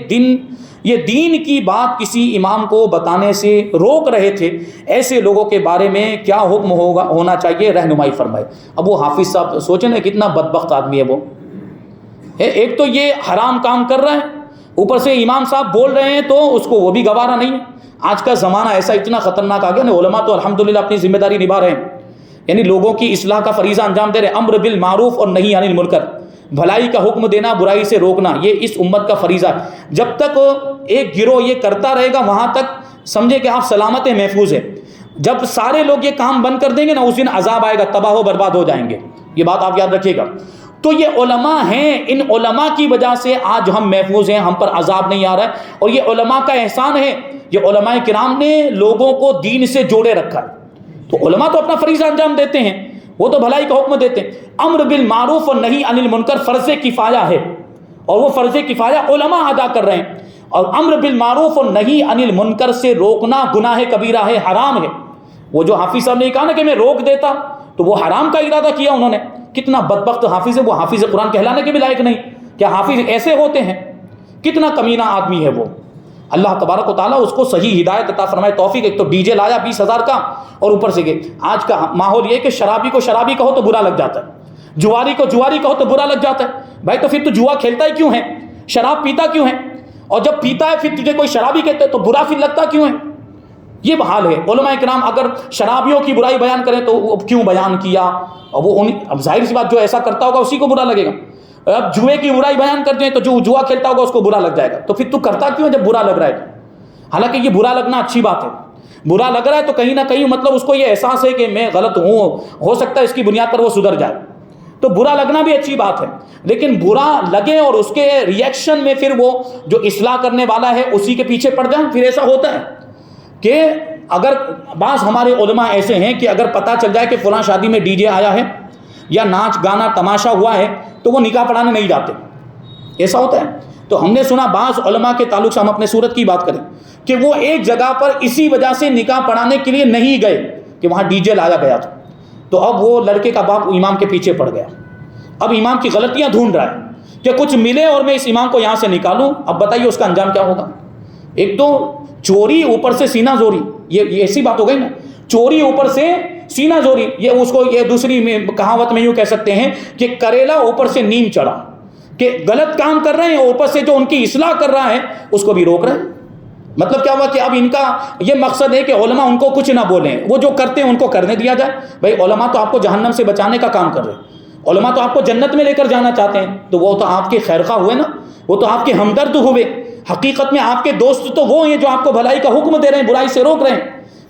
دین کی بات کسی امام کو بتانے سے روک رہے تھے. ایسے لوگوں کے بارے میں کیا حکم ہونا چاہیے, رہنمائی فرمائے. اب وہ حافظ صاحب سوچیں نا کتنا بدبخت آدمی ہے وہ. ایک تو یہ حرام کام کر رہا ہے, اوپر سے امام صاحب بول رہے ہیں تو اس کو وہ بھی گوارا نہیں ہے. آج کا زمانہ ایسا اتنا خطرناک آ گیا نا, علماء تو الحمدللہ اپنی ذمہ داری نبھا رہے ہیں, یعنی لوگوں کی اصلاح کا فریضہ انجام دے رہے ہیں. امر بالمعروف اور نہی عن المنکر, بھلائی کا حکم دینا برائی سے روکنا, یہ اس امت کا فریضہ ہے. جب تک ایک گروہ یہ کرتا رہے گا وہاں تک سمجھے کہ آپ سلامت ہیں, محفوظ ہیں. جب سارے لوگ یہ کام بند کر دیں گے نا, اس دن عذاب آئے گا, تباہ و برباد ہو جائیں گے. یہ بات آپ یاد رکھیے گا. تو یہ علماء ہیں, ان علماء کی وجہ سے آج ہم محفوظ ہیں, ہم پر عذاب نہیں آ رہا ہے, اور یہ علماء کا احسان ہے. یہ علماء کرام نے لوگوں کو دین سے جوڑے رکھا. تو علماء تو اپنا فریضہ انجام دیتے ہیں, وہ تو بھلائی کا حکم دیتے ہیں. امر بالمعروف اور نہی عن المنکر فرض کفایہ ہے, اور وہ فرض کفایہ علماء ادا کر رہے ہیں. اور امر بالمعروف اور نہی عن المنکر سے روکنا گناہ کبیرہ ہے, حرام ہے. وہ جو حافظ صاحب نے کہا نا کہ میں روک دیتا, تو وہ حرام کا ارادہ کیا انہوں نے. کتنا بدبخت حافظ ہے وہ, حافظ قرآن کہلانے کے بھی لائق نہیں. کیا حافظ ایسے ہوتے ہیں؟ کتنا کمینہ آدمی ہے وہ. اللہ تبارک و تعالیٰ اس کو صحیح ہدایت عطا فرمائے, توفیق. ایک تو ڈی جے لایا 20,000 کا, اور اوپر سے گئے. آج کا ماحول یہ کہ شرابی کو شرابی کہو تو برا لگ جاتا ہے, جواری کو جواری کہو تو برا لگ جاتا ہے. بھائی تو پھر تو جوا کھیلتا ہی کیوں ہے, شراب پیتا کیوں ہے, اور جب پیتا ہے پھر تجھے کوئی شرابی کہتے ہے تو برا پھر لگتا کیوں ہے. یہ حال ہے. علماء کرام اگر شرابیوں کی برائی بیان کریں تو وہ کیوں بیان کیا, اور وہ اب ظاہر سی بات جو ایسا کرتا ہوگا اسی کو برا لگے گا. اب جوئے کی برائی بیان کرتے ہیں تو جو جوا کھیلتا ہوگا اس کو برا لگ جائے گا. تو پھر تو کرتا کیوں جب برا لگ رہا ہے. حالانکہ یہ برا لگنا اچھی بات ہے. برا لگ رہا ہے تو کہیں نہ کہیں مطلب اس کو یہ احساس ہے کہ میں غلط ہوں, ہو سکتا ہے اس کی بنیاد پر وہ سدھر جائے. تو برا لگنا بھی اچھی بات ہے, لیکن برا لگے اور اس کے ریئیکشن میں پھر وہ جو اصلاح کرنے والا ہے اسی کے پیچھے پڑ جائیں. پھر ایسا ہوتا ہے کہ اگر بعض ہمارے علماء ایسے ہیں کہ اگر پتہ چل جائے کہ فلاں شادی میں ڈی جے آیا ہے یا ناچ گانا تماشا ہوا ہے تو وہ نکاح پڑھانے نہیں جاتے. ایسا ہوتا ہے. تو ہم نے سنا بعض علماء کے تعلق سے، ہم اپنے صورت کی بات کریں، کہ وہ ایک جگہ پر اسی وجہ سے نکاح پڑھانے کے لیے نہیں گئے کہ وہاں ڈی جے لایا گیا تھا، تو اب وہ لڑکے کا باپ امام کے پیچھے پڑ گیا، اب امام کی غلطیاں ڈھونڈ رہا ہے کہ کچھ ملے اور میں اس امام کو یہاں سے نکالوں۔ اب بتائیے اس کا انجام کیا ہوگا؟ ایک تو چوری، اوپر سے سینہ زوری، یہ ایسی بات ہو گئی نا، چوری اوپر سے سینہ زوری، یہ اس کو، یہ دوسری میں کہاوت میں یوں کہہ سکتے ہیں کہ کریلا اوپر سے نیم چڑھا، کہ غلط کام کر رہے ہیں، اوپر سے جو ان کی اصلاح کر رہا ہے اس کو بھی روک رہے ہیں۔ مطلب کیا ہوا کہ اب ان کا یہ مقصد ہے کہ علماء ان کو کچھ نہ بولیں، وہ جو کرتے ہیں ان کو کرنے دیا جائے۔ بھائی علماء تو آپ کو جہنم سے بچانے کا کام کر رہے ہیں، علماء تو آپ کو جنت میں لے کر جانا چاہتے ہیں، تو وہ تو آپ کے خیرخواہ ہوئے نا، وہ تو آپ کے ہمدرد ہوئے، حقیقت میں آپ کے دوست تو وہ ہیں جو آپ کو بھلائی کا حکم دے رہے ہیں، برائی سے روک رہے ہیں،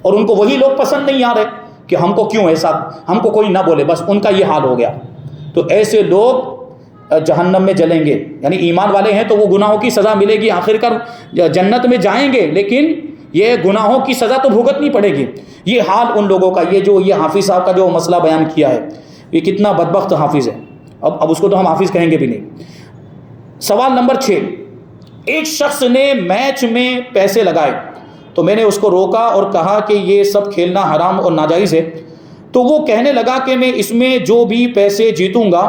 اور ان کو وہی لوگ پسند نہیں آ رہے کہ ہم کو کیوں ایسا، ہم کو کوئی نہ بولے، بس ان کا یہ حال ہو گیا۔ تو ایسے لوگ جہنم میں جلیں گے، یعنی ایمان والے ہیں تو وہ گناہوں کی سزا ملے گی، آخر کار جنت میں جائیں گے، لیکن یہ گناہوں کی سزا تو بھگتنی پڑے گی۔ یہ حال ان لوگوں کا، یہ حافظ صاحب کا جو مسئلہ بیان کیا ہے، یہ کتنا بدبخت حافظ ہے، اب اس کو تو ہم حافظ کہیں گے بھی نہیں۔ سوال نمبر 6، ایک شخص نے میچ میں پیسے لگائے تو میں نے اس کو روکا اور کہا کہ یہ سب کھیلنا حرام اور ناجائز ہے، تو وہ کہنے لگا کہ میں اس میں جو بھی پیسے جیتوں گا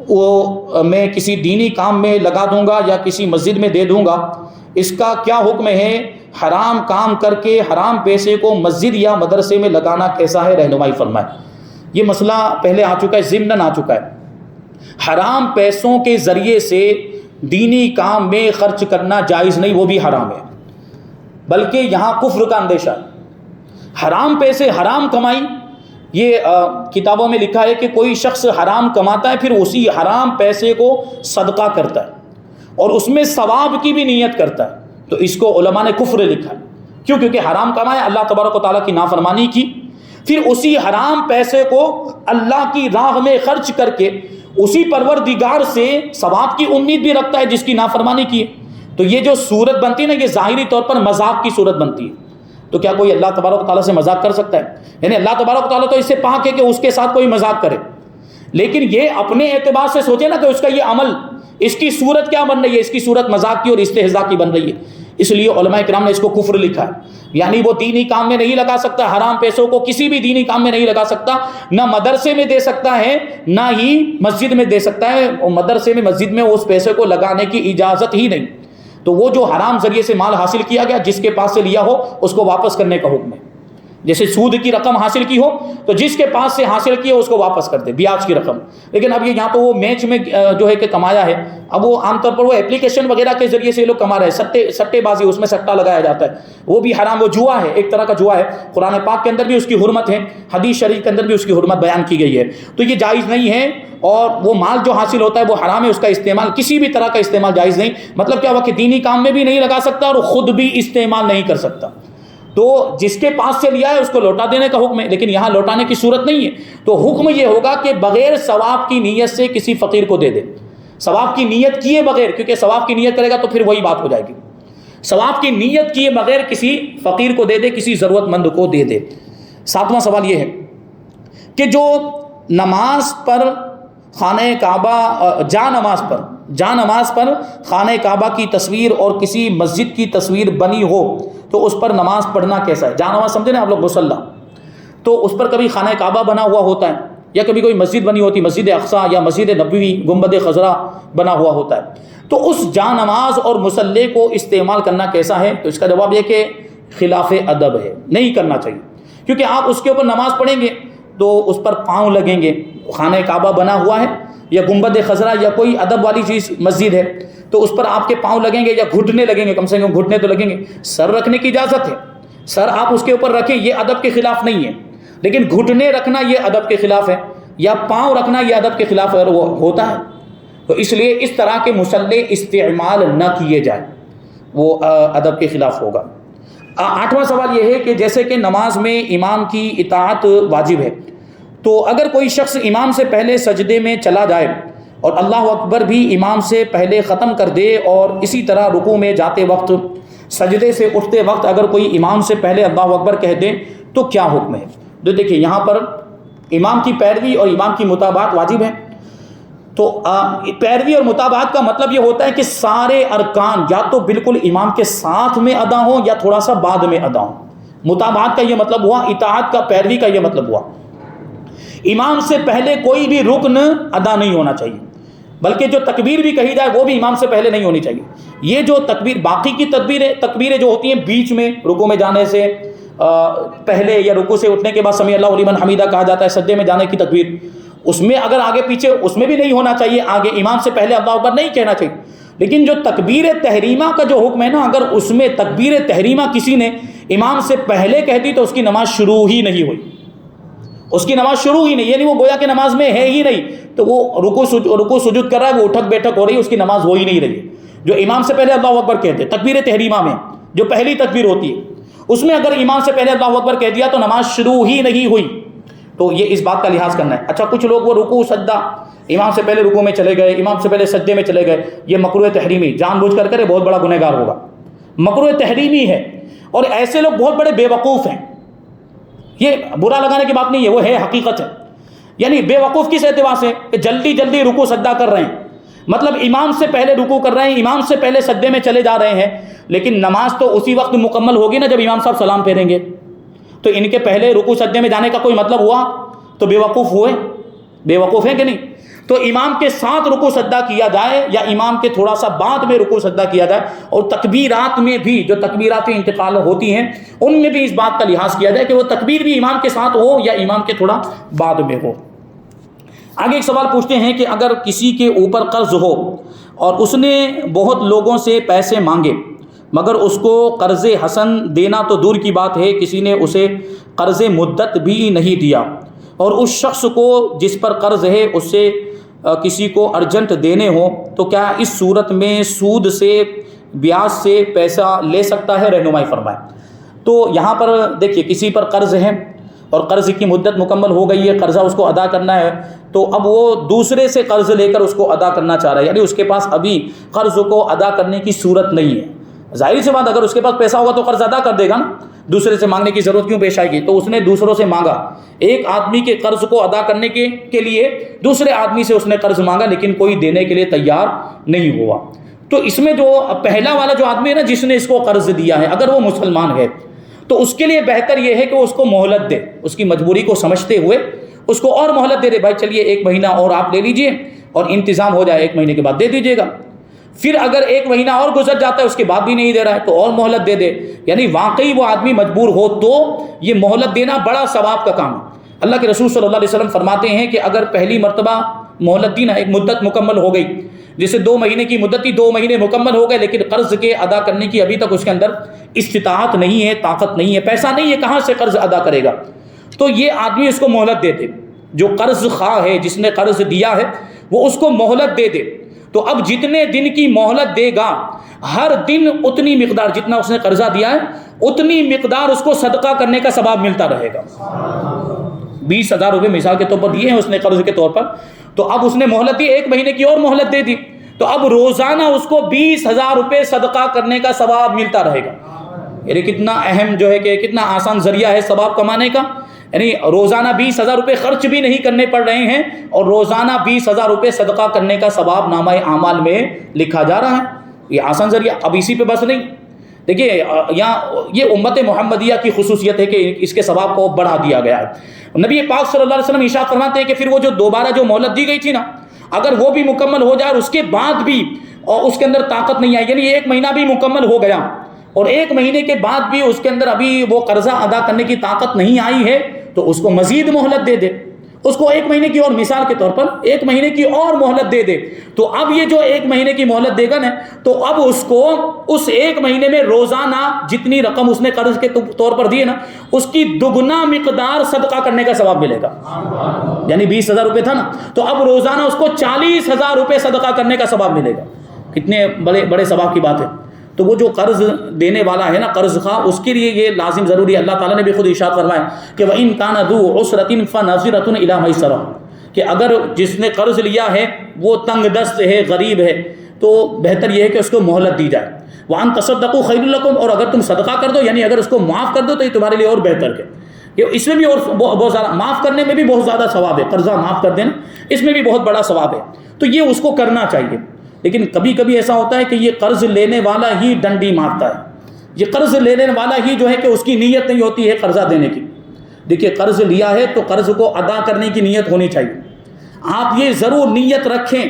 وہ میں کسی دینی کام میں لگا دوں گا یا کسی مسجد میں دے دوں گا، اس کا کیا حکم ہے؟ حرام کام کر کے حرام پیسے کو مسجد یا مدرسے میں لگانا کیسا ہے؟ رہنمائی فرمائے۔ یہ مسئلہ پہلے آ چکا ہے، ضمناً آ چکا ہے۔ حرام پیسوں کے ذریعے سے دینی کام میں خرچ کرنا جائز نہیں، وہ بھی حرام ہے، بلکہ یہاں کفر کا اندیشہ ہے۔ حرام پیسے، حرام کمائی، یہ کتابوں میں لکھا ہے کہ کوئی شخص حرام کماتا ہے، پھر اسی حرام پیسے کو صدقہ کرتا ہے اور اس میں ثواب کی بھی نیت کرتا ہے، تو اس کو علماء نے کفر لکھا ہے۔ کیوں؟ کیونکہ حرام کمایا، اللہ تبارک و تعالیٰ کی نافرمانی کی، پھر اسی حرام پیسے کو اللہ کی راہ میں خرچ کر کے اسی پروردگار سے ثواب کی امید بھی رکھتا ہے جس کی نافرمانی کی ہے، تو یہ جو صورت بنتی ہے نا، یہ ظاہری طور پر مذاق کی صورت بنتی ہے۔ تو کیا کوئی اللہ تبارک و تعالیٰ سے مذاق کر سکتا ہے؟ یعنی اللہ تبارک و تعالیٰ تو اس سے پاک ہے کہ اس کے ساتھ کوئی مذاق کرے، لیکن یہ اپنے اعتبار سے سوچے نا کہ اس کا یہ عمل، اس کی صورت کیا بن رہی ہے، اس کی صورت مذاق کی اور استہزاء کی بن رہی ہے، اس لیے علماء کرام نے اس کو کفر لکھا ہے۔ یعنی وہ دینی کام میں نہیں لگا سکتا، حرام پیسوں کو کسی بھی دینی کام میں نہیں لگا سکتا، نہ مدرسے میں دے سکتا ہے نہ ہی مسجد میں دے سکتا ہے، اور مدرسے میں مسجد میں اس پیسے کو لگانے کی اجازت ہی نہیں۔ تو وہ جو حرام ذریعے سے مال حاصل کیا گیا، جس کے پاس سے لیا ہو اس کو واپس کرنے کا حکم ہے۔ جیسے سود کی رقم حاصل کی ہو تو جس کے پاس سے حاصل کی ہو اس کو واپس کر دے، بیاج کی رقم۔ لیکن اب یہ یہاں تو وہ میچ میں جو ہے کہ کمایا ہے، اب وہ عام طور پر وہ اپلیکیشن وغیرہ کے ذریعے سے یہ لوگ کما رہے ہیں، سٹے بازی، اس میں سٹا لگایا جاتا ہے، وہ بھی حرام، وہ جوا ہے، ایک طرح کا جوا ہے۔ قرآن پاک کے اندر بھی اس کی حرمت ہے، حدیث شریف کے اندر بھی اس کی حرمت بیان کی گئی ہے، تو یہ جائز نہیں ہے، اور وہ مال جو حاصل ہوتا ہے وہ حرام ہے، اس کا استعمال کسی بھی طرح کا استعمال جائز نہیں۔ مطلب کیا ہوا کہ دینی کام میں بھی نہیں لگا سکتا اور خود بھی استعمال نہیں کر سکتا، تو جس کے پاس سے لیا ہے اس کو لوٹا دینے کا حکم ہے، لیکن یہاں لوٹانے کی صورت نہیں ہے۔ تو حکم یہ ہوگا کہ بغیر ثواب کی نیت سے کسی فقیر کو دے دے، ثواب کی نیت کیے بغیر، کیونکہ ثواب کی نیت کرے گا تو پھر وہی بات ہو جائے گی، ثواب کی نیت کیے بغیر کسی فقیر کو دے دے، کسی ضرورت مند کو دے دے۔ 7واں سوال یہ ہے کہ جو نماز پر خانہ کعبہ، جا نماز پر خانہ کعبہ کی تصویر اور کسی مسجد کی تصویر بنی ہو تو اس پر نماز پڑھنا کیسا ہے؟ جا نماز سمجھے نا آپ لوگ، مصلی، تو اس پر کبھی خانہ کعبہ بنا ہوا ہوتا ہے یا کبھی کوئی مسجد بنی ہوتی، مسجد اقصیٰ یا مسجد نبوی، گنبد خضرا بنا ہوا ہوتا ہے، تو اس جا نماز اور مصلی کو استعمال کرنا کیسا ہے؟ تو اس کا جواب یہ کہ خلاف ادب ہے، نہیں کرنا چاہیے، کیونکہ آپ اس کے اوپر نماز پڑھیں گے تو اس پر پاؤں لگیں گے، خانہ کعبہ بنا ہوا ہے یا گنبد خضرا یا کوئی ادب والی چیز مسجد ہے تو اس پر آپ کے پاؤں لگیں گے یا گھٹنے لگیں گے، کم سے کم گھٹنے تو لگیں گے۔ سر رکھنے کی اجازت ہے، سر آپ اس کے اوپر رکھیں، یہ ادب کے خلاف نہیں ہے، لیکن گھٹنے رکھنا یہ ادب کے خلاف ہے، یا پاؤں رکھنا یہ ادب کے خلاف اگر وہ ہوتا ہے تو اس لیے اس طرح کے مصلی استعمال نہ کیے جائیں، وہ ادب کے خلاف ہوگا۔ 8واں سوال یہ ہے کہ جیسے کہ نماز میں امام کی اطاعت واجب ہے، تو اگر کوئی شخص امام سے پہلے سجدے میں چلا جائے اور اللہ اکبر بھی امام سے پہلے ختم کر دے، اور اسی طرح رکوع میں جاتے وقت، سجدے سے اٹھتے وقت اگر کوئی امام سے پہلے اللہ اکبر کہہ دے تو کیا حکم ہے؟ تو دیکھیے یہاں پر امام کی پیروی اور امام کی متابعت واجب ہے، تو پیروی اور متابعت کا مطلب یہ ہوتا ہے کہ سارے ارکان یا تو بالکل امام کے ساتھ میں ادا ہوں یا تھوڑا سا بعد میں ادا ہوں. متابعت کا یہ مطلب ہوا، اطاعت کا، پیروی کا یہ مطلب ہوا. امام سے پہلے کوئی بھی رکن ادا نہیں ہونا چاہیے، بلکہ جو تکبیر بھی کہی جائے وہ بھی امام سے پہلے نہیں ہونی چاہیے. یہ جو تکبیر، باقی کی تکبیریں جو ہوتی ہیں بیچ میں رکوع میں جانے سے پہلے یا رکوع سے اٹھنے کے بعد سمیع اللہ لمن حمیدہ کہا جاتا ہے، سجدے میں جانے کی تکبیر، اس میں اگر آگے پیچھے اس میں بھی نہیں ہونا چاہیے، آگے امام سے پہلے اللہ اکبر نہیں کہنا چاہیے. لیکن جو تکبیر تحریمہ کا جو حکم ہے نا، اگر اس میں تکبیر تحریمہ کسی نے امام سے پہلے کہہ دی تو اس کی نماز شروع ہی نہیں ہوئی، اس کی نماز شروع ہی نہیں، یعنی وہ گویا کہ نماز میں ہے ہی نہیں. تو وہ رکوع سجود کر رہا ہے، وہ اٹھک بیٹھک ہو رہی ہے، اس کی نماز ہو ہی نہیں رہی. جو امام سے پہلے اللہ اکبر کہتے تکبیر تحریمہ میں جو پہلی تکبیر ہوتی ہے، اس میں اگر امام سے پہلے اللہ اکبر کہہ دیا تو نماز شروع ہی نہیں ہوئی. تو یہ اس بات کا لحاظ کرنا ہے. اچھا، کچھ لوگ وہ رکوع سجدہ امام سے پہلے رکوع میں چلے گئے، امام سے پہلے سجدے میں چلے گئے، یہ مکروہ تحریمی جان بوجھ کر کرے، بہت بڑا گنہگار ہوگا. مکروہ تحریمی ہے، اور ایسے لوگ بہت بڑے بے وقوف ہیں. یہ برا لگانے کی بات نہیں ہے، وہ ہے حقیقت ہے. یعنی بے وقوف کس اعتبار سے کہ جلدی جلدی رکوع سجدہ کر رہے ہیں، مطلب امام سے پہلے رکوع کر رہے ہیں، امام سے پہلے سجدے میں چلے جا رہے ہیں، لیکن نماز تو اسی وقت مکمل ہوگی نا جب امام صاحب سلام پھیریں گے. تو ان کے پہلے رکوع سجدے میں جانے کا کوئی مطلب ہوا؟ تو بے وقوف ہوئے، بے وقوف ہیں کہ نہیں؟ تو امام کے ساتھ رکوع سجدہ کیا جائے یا امام کے تھوڑا سا بعد میں رکوع سجدہ کیا جائے. اور تکبیرات میں بھی جو تکبیرات انتقال ہوتی ہیں ان میں بھی اس بات کا لحاظ کیا جائے کہ وہ تکبیر بھی امام کے ساتھ ہو یا امام کے تھوڑا بعد میں ہو. آگے ایک سوال پوچھتے ہیں کہ اگر کسی کے اوپر قرض ہو اور اس نے بہت لوگوں سے پیسے مانگے مگر اس کو قرض حسن دینا تو دور کی بات ہے، کسی نے اسے قرض مدت بھی نہیں دیا، اور اس شخص کو جس پر قرض ہے اس سے کسی کو ارجنٹ دینے ہو، تو کیا اس صورت میں سود سے بیاج سے پیسہ لے سکتا ہے؟ رہنمائی فرمائیں. تو یہاں پر دیکھیے، کسی پر قرض ہے اور قرض کی مدت مکمل ہو گئی ہے، قرضہ اس کو ادا کرنا ہے، تو اب وہ دوسرے سے قرض لے کر اس کو ادا کرنا چاہ رہا ہے، یعنی اس کے پاس ابھی قرض کو ادا کرنے کی صورت نہیں ہے. ظاہر سی بات، اگر اس کے پاس پیسہ ہوگا تو قرض ادا کر دے گا نا، دوسرے سے مانگنے کی ضرورت کیوں پیش آئے گی؟ تو اس نے دوسروں سے مانگا، ایک آدمی کے قرض کو ادا کرنے کے لیے دوسرے آدمی سے اس نے قرض مانگا، لیکن کوئی دینے کے لیے تیار نہیں ہوا. تو اس میں جو پہلا والا جو آدمی ہے نا جس نے اس کو قرض دیا ہے، اگر وہ مسلمان ہے تو اس کے لیے بہتر یہ ہے کہ اس کو مہلت دے، اس کی مجبوری کو سمجھتے ہوئے اس کو اور مہلت دے دے. بھائی چلیے 1 مہینہ اور آپ لے لیجئے اور انتظام ہو جائے، 1 مہینے کے بعد دے دیجیے گا. پھر اگر 1 مہینہ اور گزر جاتا ہے اس کے بعد بھی نہیں دے رہا ہے تو اور مہلت دے دے. یعنی واقعی وہ آدمی مجبور ہو تو یہ مہلت دینا بڑا ثواب کا کام ہے. اللہ کے رسول صلی اللہ علیہ وسلم فرماتے ہیں کہ اگر پہلی مرتبہ مہلت دی نا، ایک مدت مکمل ہو گئی، جیسے 2 مہینے کی مدت تھی، 2 مہینے مکمل ہو گئے، لیکن قرض کے ادا کرنے کی ابھی تک اس کے اندر استطاعت نہیں ہے، طاقت نہیں ہے، پیسہ نہیں ہے، کہاں سے قرض ادا کرے گا؟ تو یہ آدمی اس کو مہلت دے دے. جو قرض خواہ ہے، جس نے قرض دیا ہے، وہ اس کو مہلت دے دے. تو اب جتنے دن کی مہلت دے گا، ہر دن اتنی مقدار، جتنا اس نے قرضہ دیا ہے اتنی مقدار اس کو صدقہ کرنے کا ثواب ملتا رہے گا. 20,000 روپے مثال کے طور پر دیے ہیں اس نے قرض کے طور پر، تو اب اس نے مہلت دی، 1 مہینے کی اور مہلت دے دی، تو اب روزانہ اس کو 20,000 روپے صدقہ کرنے کا ثواب ملتا رہے گا. یعنی کتنا اہم جو ہے کہ کتنا آسان ذریعہ ہے ثواب کمانے کا. یعنی روزانہ 20,000 روپے خرچ بھی نہیں کرنے پڑ رہے ہیں اور روزانہ 20,000 روپے صدقہ کرنے کا ثواب نامہ اعمال میں لکھا جا رہا ہے. یہ آسان ذریعہ. اب اسی پہ بس نہیں، دیکھیے یہاں یہ امت محمدیہ کی خصوصیت ہے کہ اس کے ثواب کو بڑھا دیا گیا ہے. نبی پاک صلی اللہ علیہ وسلم ارشاد فرماتے ہیں کہ پھر وہ جو دوبارہ جو مہلت دی گئی تھی نا، اگر وہ بھی مکمل ہو جائے اور اس کے بعد بھی اور اس کے اندر طاقت نہیں آئی، یعنی 1 مہینہ بھی مکمل ہو گیا اور 1 مہینے کے بعد بھی اس کے اندر ابھی وہ قرضہ ادا کرنے کی طاقت نہیں آئی ہے، تو اس کو مزید مہلت دے دے. اس کو 1 مہینے کی اور، مثال کے طور پر 1 مہینے کی اور مہلت دے دے. تو اب یہ جو 1 مہینے کی مہلت دے گا نا، تو اب اس کو اس 1 مہینے میں روزانہ جتنی رقم اس نے قرض کے طور پر دی ہے نا، اس کی دگنا مقدار صدقہ کرنے کا ثواب ملے گا. یعنی 20,000 روپے تھا نا، تو اب روزانہ اس کو 40,000 روپے صدقہ کرنے کا ثواب ملے گا. کتنے بڑے بڑے ثواب کی بات ہے. تو وہ جو قرض دینے والا ہے نا، قرض خواہ، اس کے لیے یہ لازم ضروری ہے. اللہ تعالیٰ نے بھی خود ارشاد فرمایا کہ وَإِن كَانَ ذُو عُسْرَةٍ فَنَظِرَةٌ إِلَىٰ مَيْسَرَةٍ، کہ اگر جس نے قرض لیا ہے وہ تنگ دست ہے، غریب ہے، تو بہتر یہ ہے کہ اس کو مہلت دی جائے. وَأَن تَصَدَّقُوا خَيْرٌ لَكُمْ، اور اگر تم صدقہ کر دو، یعنی اگر اس کو معاف کر دو تو یہ تمہارے لیے اور بہتر ہے. اس میں بھی اور بہت زیادہ معاف کرنے میں بھی بہت زیادہ ثواب ہے. قرضہ معاف کر دینا اس میں بھی بہت بڑا ثواب ہے. تو یہ اس کو کرنا چاہیے. لیکن کبھی کبھی ایسا ہوتا ہے کہ یہ قرض لینے والا ہی ڈنڈی مارتا ہے. یہ قرض لینے والا ہی جو ہے کہ اس کی نیت نہیں ہوتی ہے قرضہ دینے کی. دیکھیے قرض لیا ہے تو قرض کو ادا کرنے کی نیت ہونی چاہیے. آپ یہ ضرور نیت رکھیں.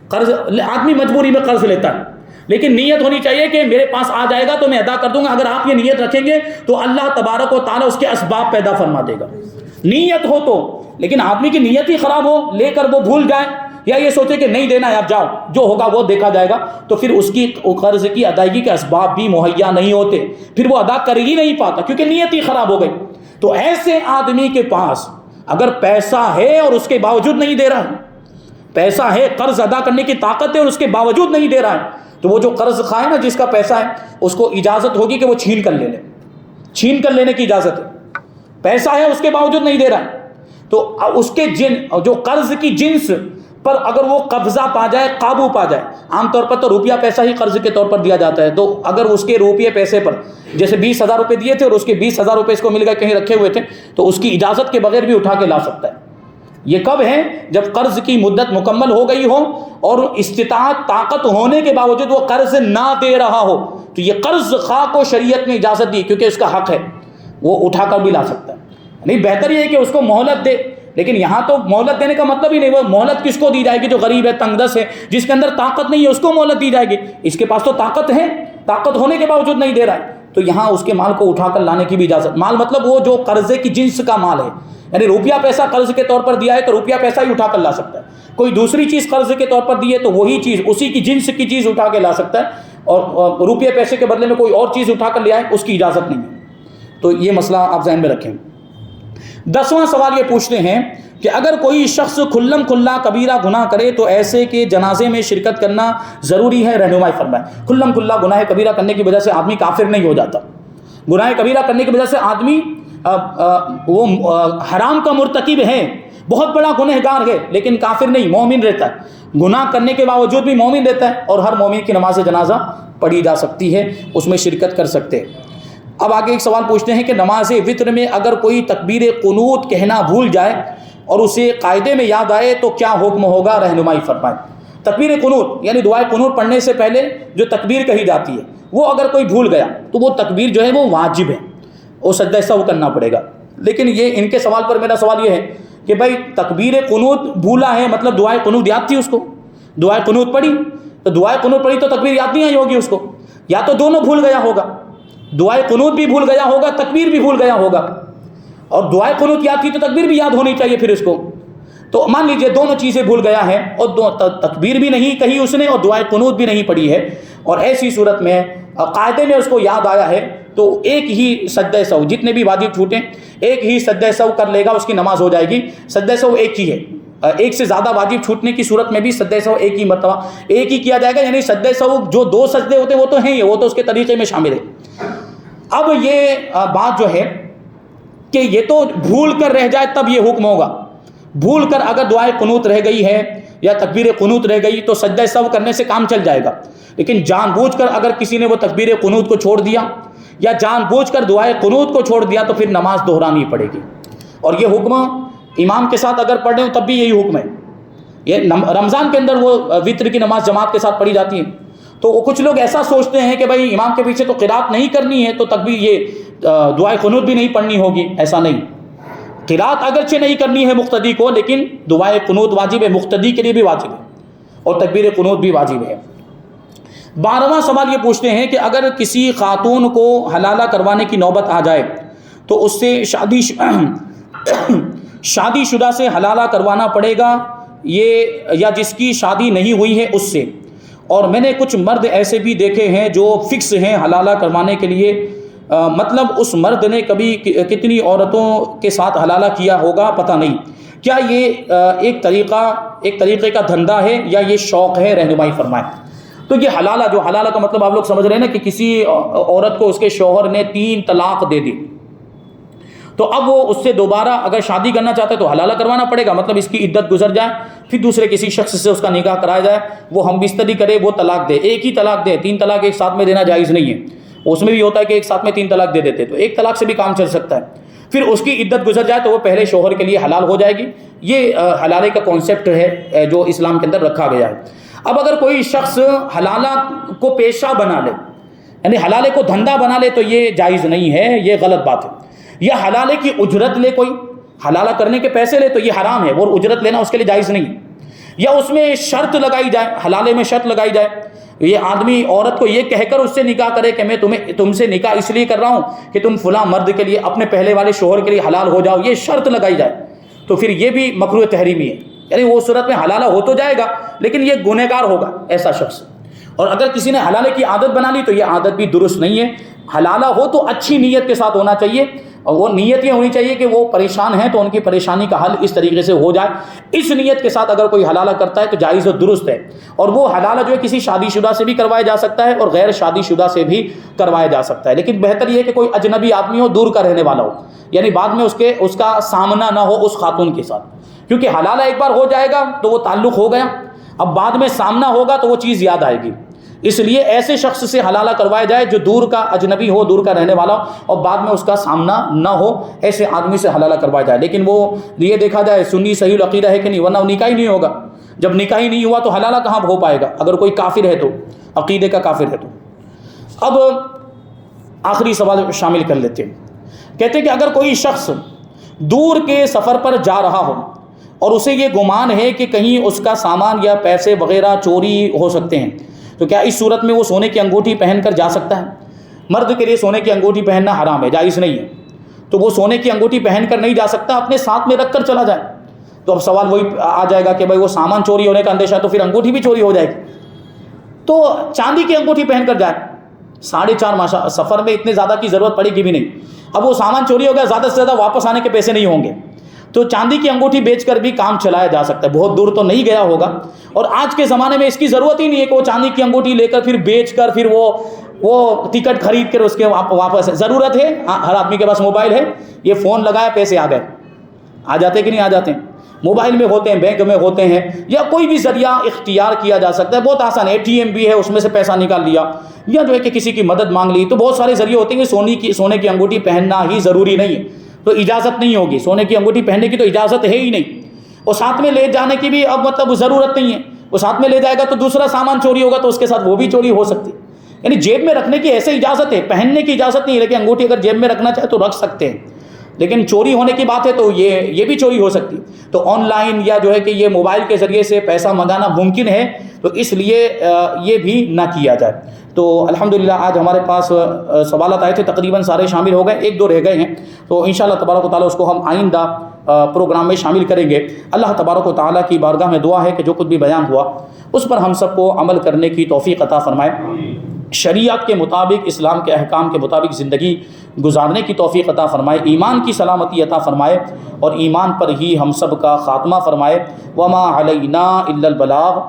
قرض آدمی مجبوری میں قرض لیتا ہے, لیکن نیت ہونی چاہیے کہ میرے پاس آ جائے گا تو میں ادا کر دوں گا. اگر آپ یہ نیت رکھیں گے تو اللہ تبارک و تعالیٰ اس کے اسباب پیدا فرما دے گا. نیت ہو تو. لیکن آدمی کی نیت ہی خراب ہو, لے کر وہ بھول جائے یا یہ سوچے کہ نہیں دینا ہے آپ جاؤ, جو ہوگا وہ دیکھا جائے گا, تو پھر اس کی قرض کی ادائیگی کے اسباب بھی مہیا نہیں ہوتے, پھر وہ ادا کر ہی نہیں پاتا کیونکہ نیت ہی خراب ہو گئی. تو ایسے آدمی کے پاس اگر پیسہ ہے اور اس کے باوجود نہیں دے رہا ہے, پیسہ ہے, قرض ادا کرنے کی طاقت ہے اور اس کے باوجود نہیں دے رہا ہے, تو وہ جو قرض خواہ ہے نا, جس کا پیسہ ہے, اس کو اجازت ہوگی کہ وہ چھین کر لے لے. چھین کر لینے کی اجازت ہے. پیسہ ہے اس کے باوجود نہیں دے رہا ہے, تو اس کے جو قرض کی جنس پر اگر وہ قبضہ پا جائے, قابو پا جائے. عام طور پر تو روپیہ پیسہ ہی قرض کے طور پر دیا جاتا ہے, تو اگر اس کے روپیے پیسے پر جیسے 20,000 روپے دیے تھے اور اس کے 20,000 روپے اس کو مل گئے, کہیں رکھے ہوئے تھے, تو اس کی اجازت کے بغیر بھی اٹھا کے لا سکتا ہے. یہ کب ہے؟ جب قرض کی مدت مکمل ہو گئی ہو اور استطاعت طاقت ہونے کے باوجود وہ قرض نہ دے رہا ہو, تو یہ قرض خواہ کو شریعت نے اجازت دی کیونکہ اس کا حق ہے, وہ اٹھا کر بھی لا سکتا ہے. نہیں, بہتر یہ ہے کہ اس کو مہلت دے. لیکن یہاں تو مہلت دینے کا مطلب ہی نہیں. وہ مہلت کس کو دی جائے گی؟ جو غریب ہے, تنگ دست ہے, جس کے اندر طاقت نہیں ہے, اس کو مہلت دی جائے گی. اس کے پاس تو طاقت ہے, طاقت ہونے کے باوجود نہیں دے رہا ہے, تو یہاں اس کے مال کو اٹھا کر لانے کی بھی اجازت. مال مطلب وہ جو قرضے کی جنس کا مال ہے, یعنی روپیہ پیسہ قرض کے طور پر دیا ہے تو روپیہ پیسہ ہی اٹھا کر لا سکتا ہے. کوئی دوسری چیز قرض کے طور پر دی ہے تو وہی چیز, اسی کی جنس کی چیز اٹھا کے لا سکتا ہے, اور روپیہ پیسے کے بدلے میں کوئی اور چیز اٹھا کر لے آئے, اس کی اجازت نہیں ہے. تو یہ مسئلہ آپ ذہن میں رکھیں. 10واں سوال یہ پوچھتے ہیں کہ اگر کوئی شخص کھلم کھلا کبیرہ گناہ کرے تو ایسے کے جنازے میں شرکت کرنا ضروری ہے؟ رہنمائی فرمائیں. کھلم کھلا گناہ کبیرہ کرنے کی وجہ سے آدمی کافر نہیں ہو جاتا. گناہ کبیرہ کرنے کی وجہ سے آدمی وہ حرام کا مرتکب ہے, بہت بڑا گنہگار ہے, لیکن کافر نہیں, مومن رہتا ہے. گناہ کرنے کے باوجود بھی مومن رہتا ہے, اور ہر مومن کی نماز جنازہ پڑھی جا سکتی ہے, اس میں شرکت کر سکتے ہیں. اب آگے ایک سوال پوچھتے ہیں کہ نماز وتر میں اگر کوئی تکبیر قنوت کہنا بھول جائے اور اسے قاعدے میں یاد آئے تو کیا حکم ہوگا؟ رہنمائی فرمائیں. تکبیر قنوت یعنی دعائے قنوت پڑھنے سے پہلے جو تکبیر کہی جاتی ہے, وہ اگر کوئی بھول گیا تو وہ تکبیر جو ہے وہ واجب ہے, وہ سجدہ سہو کرنا پڑے گا. لیکن یہ ان کے سوال پر میرا سوال یہ ہے کہ بھائی تکبیر قنوت بھولا ہے, مطلب دعائے قنوت یاد تھی اس کو, دعائے قنوت پڑھی, تو دعائے قنوت پڑھی تو تکبیر یاد نہیں آئی ہوگی اس کو, یا تو دونوں بھول گیا ہوگا, دعائے قنوت بھی بھول گیا ہوگا, تکبیر بھی بھول گیا ہوگا. اور دعائے قنوت یاد تھی تو تکبیر بھی یاد ہونی چاہیے پھر اس کو. تو مان لیجئے دونوں چیزیں بھول گیا ہے, اور تکبیر بھی نہیں کہی اس نے اور دعائے قنوت بھی نہیں پڑھی ہے, اور ایسی صورت میں قاعدے میں اس کو یاد آیا ہے, تو ایک ہی سجدہ سہو, جتنے بھی واجب چھوٹیں ایک ہی سجدہ سہو کر لے گا, اس کی نماز ہو جائے گی. سجدہ سہو ایک ہی ہے, ایک سے زیادہ واجب چھوٹنے کی صورت میں بھی سجدہ سہو ایک ہی مرتبہ ایک ہی کیا جائے گا. یعنی سجدہ سہو جو 2 سجدے ہوتے وہ تو ہیں, وہ تو اس کے طریقے میں شامل ہے. اب یہ بات جو ہے کہ یہ تو بھول کر رہ جائے تب یہ حکم ہوگا. بھول کر اگر دعائے قنوت رہ گئی ہے یا تکبیر قنوت رہ گئی تو سجدہ سہو کرنے سے کام چل جائے گا. لیکن جان بوجھ کر اگر کسی نے وہ تکبیر قنوت کو چھوڑ دیا یا جان بوجھ کر دعائے قنوت کو چھوڑ دیا تو پھر نماز دہرانی پڑے گی. اور یہ حکم امام کے ساتھ اگر پڑھ رہے ہو تب بھی یہی حکم ہے. یہ رمضان کے اندر وہ وتر کی نماز جماعت کے ساتھ پڑھی جاتی ہے, تو کچھ لوگ ایسا سوچتے ہیں کہ بھائی امام کے پیچھے تو قرات نہیں کرنی ہے تو تکبیر یہ دعائے قنوت بھی نہیں پڑھنی ہوگی. ایسا نہیں, قرات اگرچہ نہیں کرنی ہے مقتدی کو, لیکن دعائے قنوت واجب ہے, مقتدی کے لیے بھی واجب ہے, اور تکبیر قنوت بھی واجب ہے. 12واں سوال یہ پوچھتے ہیں کہ اگر کسی خاتون کو حلالہ کروانے کی نوبت آ جائے تو اس سے شادی شدہ سے حلالہ کروانا پڑے گا یہ, یا جس کی شادی نہیں ہوئی ہے اس سے؟ اور میں نے کچھ مرد ایسے بھی دیکھے ہیں جو فکس ہیں حلالہ کروانے کے لیے, مطلب اس مرد نے کبھی کتنی عورتوں کے ساتھ حلالہ کیا ہوگا پتہ نہیں. کیا یہ ایک طریقے کا دھندا ہے یا یہ شوق ہے؟ رہنمائی فرمائیں. تو یہ حلالہ کا مطلب آپ لوگ سمجھ رہے ہیں نا کہ کسی عورت کو اس کے شوہر نے 3 طلاق دے دی, تو اب وہ اس سے دوبارہ اگر شادی کرنا چاہتا ہے تو حلالہ کروانا پڑے گا. مطلب اس کی عدت گزر جائے, پھر دوسرے کسی شخص سے اس کا نکاح کرایا جائے, وہ ہم بستری کرے, وہ طلاق دے, ایک ہی طلاق دے. 3 طلاق ایک ساتھ میں دینا جائز نہیں ہے. اس میں بھی ہوتا ہے کہ ایک ساتھ میں 3 طلاق دے دیتے, تو ایک طلاق سے بھی کام چل سکتا ہے. پھر اس کی عدت گزر جائے تو وہ پہلے شوہر کے لیے حلال ہو جائے گی. یہ حلالے کا کانسیپٹ ہے جو اسلام کے اندر رکھا گیا ہے. اب اگر کوئی شخص حلالہ کو پیشہ بنا لے, یعنی حلالے کو دھندا بنا لے, تو یہ جائز نہیں ہے, یہ غلط بات ہے. یا حلالے کی اجرت لے, کوئی حلالہ کرنے کے پیسے لے, تو یہ حرام ہے, اور اجرت لینا اس کے لیے جائز نہیں ہے. یا اس میں شرط لگائی جائے, حلالے میں شرط لگائی جائے, یہ آدمی عورت کو یہ کہہ کر اس سے نکاح کرے کہ میں تم سے نکاح اس لیے کر رہا ہوں کہ تم فلاں مرد کے لیے, اپنے پہلے والے شوہر کے لیے حلال ہو جاؤ, یہ شرط لگائی جائے, تو پھر یہ بھی مکروہ تحریمی ہے. یعنی وہ صورت میں حلالہ ہو تو جائے گا لیکن یہ گنہگار ہوگا ایسا شخص. اور اگر کسی نے حلالے کی عادت بنا لی تو یہ عادت بھی درست نہیں ہے. حلالہ ہو تو اچھی نیت کے ساتھ ہونا چاہیے, اور وہ نیت یہ ہونی چاہیے کہ وہ پریشان ہیں تو ان کی پریشانی کا حل اس طریقے سے ہو جائے. اس نیت کے ساتھ اگر کوئی حلالہ کرتا ہے تو جائز و درست ہے. اور وہ حلالہ جو ہے کسی شادی شدہ سے بھی کروایا جا سکتا ہے اور غیر شادی شدہ سے بھی کروایا جا سکتا ہے. لیکن بہتر یہ ہے کہ کوئی اجنبی آدمی ہو, دور کا رہنے والا ہو, یعنی بعد میں اس کا سامنا نہ ہو اس خاتون کے ساتھ, کیونکہ حلالہ ایک بار ہو جائے گا تو وہ تعلق ہو گیا, اب بعد میں سامنا ہوگا تو وہ چیز یاد آئے گی. اس لیے ایسے شخص سے حلالہ کروایا جائے جو دور کا اجنبی ہو, دور کا رہنے والا ہو, اور بعد میں اس کا سامنا نہ ہو, ایسے آدمی سے حلالہ کروایا جائے. لیکن وہ یہ دیکھا جائے سنی صحیح العقیدہ ہے کہ نہیں, ورنہ نکاح ہی نہیں ہوگا. جب نکاح ہی نہیں ہوا تو حلالہ کہاں ہو پائے گا اگر کوئی کافر ہے تو, عقیدے کا کافر ہے تو. اب آخری سوال شامل کر لیتے ہیں. کہتے ہیں کہ اگر کوئی شخص دور کے سفر پر جا رہا ہو اور اسے یہ گمان ہے کہ کہیں اس کا سامان یا پیسے وغیرہ چوری ہو سکتے ہیں, تو کیا اس صورت میں وہ سونے کی انگوٹھی پہن کر جا سکتا ہے؟ مرد کے لیے سونے کی انگوٹھی پہننا حرام ہے, جائز نہیں ہے. تو وہ سونے کی انگوٹھی پہن کر نہیں جا سکتا, اپنے ساتھ میں رکھ کر چلا جائے. تو اب سوال وہی آ جائے گا کہ بھائی وہ سامان چوری ہونے کا اندیشہ ہے تو پھر انگوٹھی بھی چوری ہو جائے گی. تو چاندی کی انگوٹھی پہن کر جائے, 4.5 ماشا سفر میں اتنے زیادہ کی ضرورت پڑے گی بھی نہیں. اب وہ سامان چوری ہو گیا, زیادہ سے زیادہ واپس آنے کے پیسے نہیں ہوں گے, تو چاندی کی انگوٹھی بیچ کر بھی کام چلایا جا سکتا ہے. بہت دور تو نہیں گیا ہوگا, اور آج کے زمانے میں اس کی ضرورت ہی نہیں ہے کہ وہ چاندی کی انگوٹھی لے کر پھر بیچ کر پھر وہ ٹکٹ خرید کر اس کے واپس. ضرورت ہے, ہر آدمی کے پاس موبائل ہے, یہ فون لگایا پیسے آ گئے, آ جاتے کہ نہیں آ جاتے ہیں, موبائل میں ہوتے ہیں, بینک میں ہوتے ہیں, یا کوئی بھی ذریعہ اختیار کیا جا سکتا ہے. بہت آسان ہے, ATM بھی ہے, اس میں سے پیسہ نکال لیا, یا جو ہے کہ کسی کی مدد مانگ لی. تو بہت سارے ذریعے ہوتے ہیں کہ سونے کی انگوٹھی پہننا ہی ضروری نہیں ہے, تو اجازت نہیں ہوگی. سونے کی انگوٹھی پہننے کی تو اجازت ہے ہی نہیں, اور ساتھ میں لے جانے کی بھی اب مطلب ضرورت نہیں ہے. وہ ساتھ میں لے جائے گا تو دوسرا سامان چوری ہوگا تو اس کے ساتھ وہ بھی چوری ہو سکتی ہے. یعنی جیب میں رکھنے کی ایسے اجازت ہے, پہننے کی اجازت نہیں ہے. لیکن انگوٹھی اگر جیب میں رکھنا چاہے تو رکھ سکتے ہیں, لیکن چوری ہونے کی بات ہے تو یہ بھی چوری ہو سکتی ہے. تو آن لائن یا جو ہے کہ یہ موبائل کے ذریعے سے پیسہ منگانا ممکن ہے, تو اس لیے یہ بھی نہ کیا جائے. تو الحمدللہ آج ہمارے پاس سوالات آئے تھے, تقریباً سارے شامل ہو گئے, 1-2 رہ گئے ہیں, تو انشاءاللہ تبارک و تعالیٰ اس کو ہم آئندہ پروگرام میں شامل کریں گے. اللہ تبارک و تعالیٰ کی بارگاہ میں دعا ہے کہ جو کچھ بھی بیان ہوا اس پر ہم سب کو عمل کرنے کی توفیق عطا فرمائے, شریعت کے مطابق, اسلام کے احکام کے مطابق زندگی گزارنے کی توفیق عطا فرمائے, ایمان کی سلامتی عطا فرمائے, اور ایمان پر ہی ہم سب کا خاتمہ فرمائے. وما علینا الا البلاغ.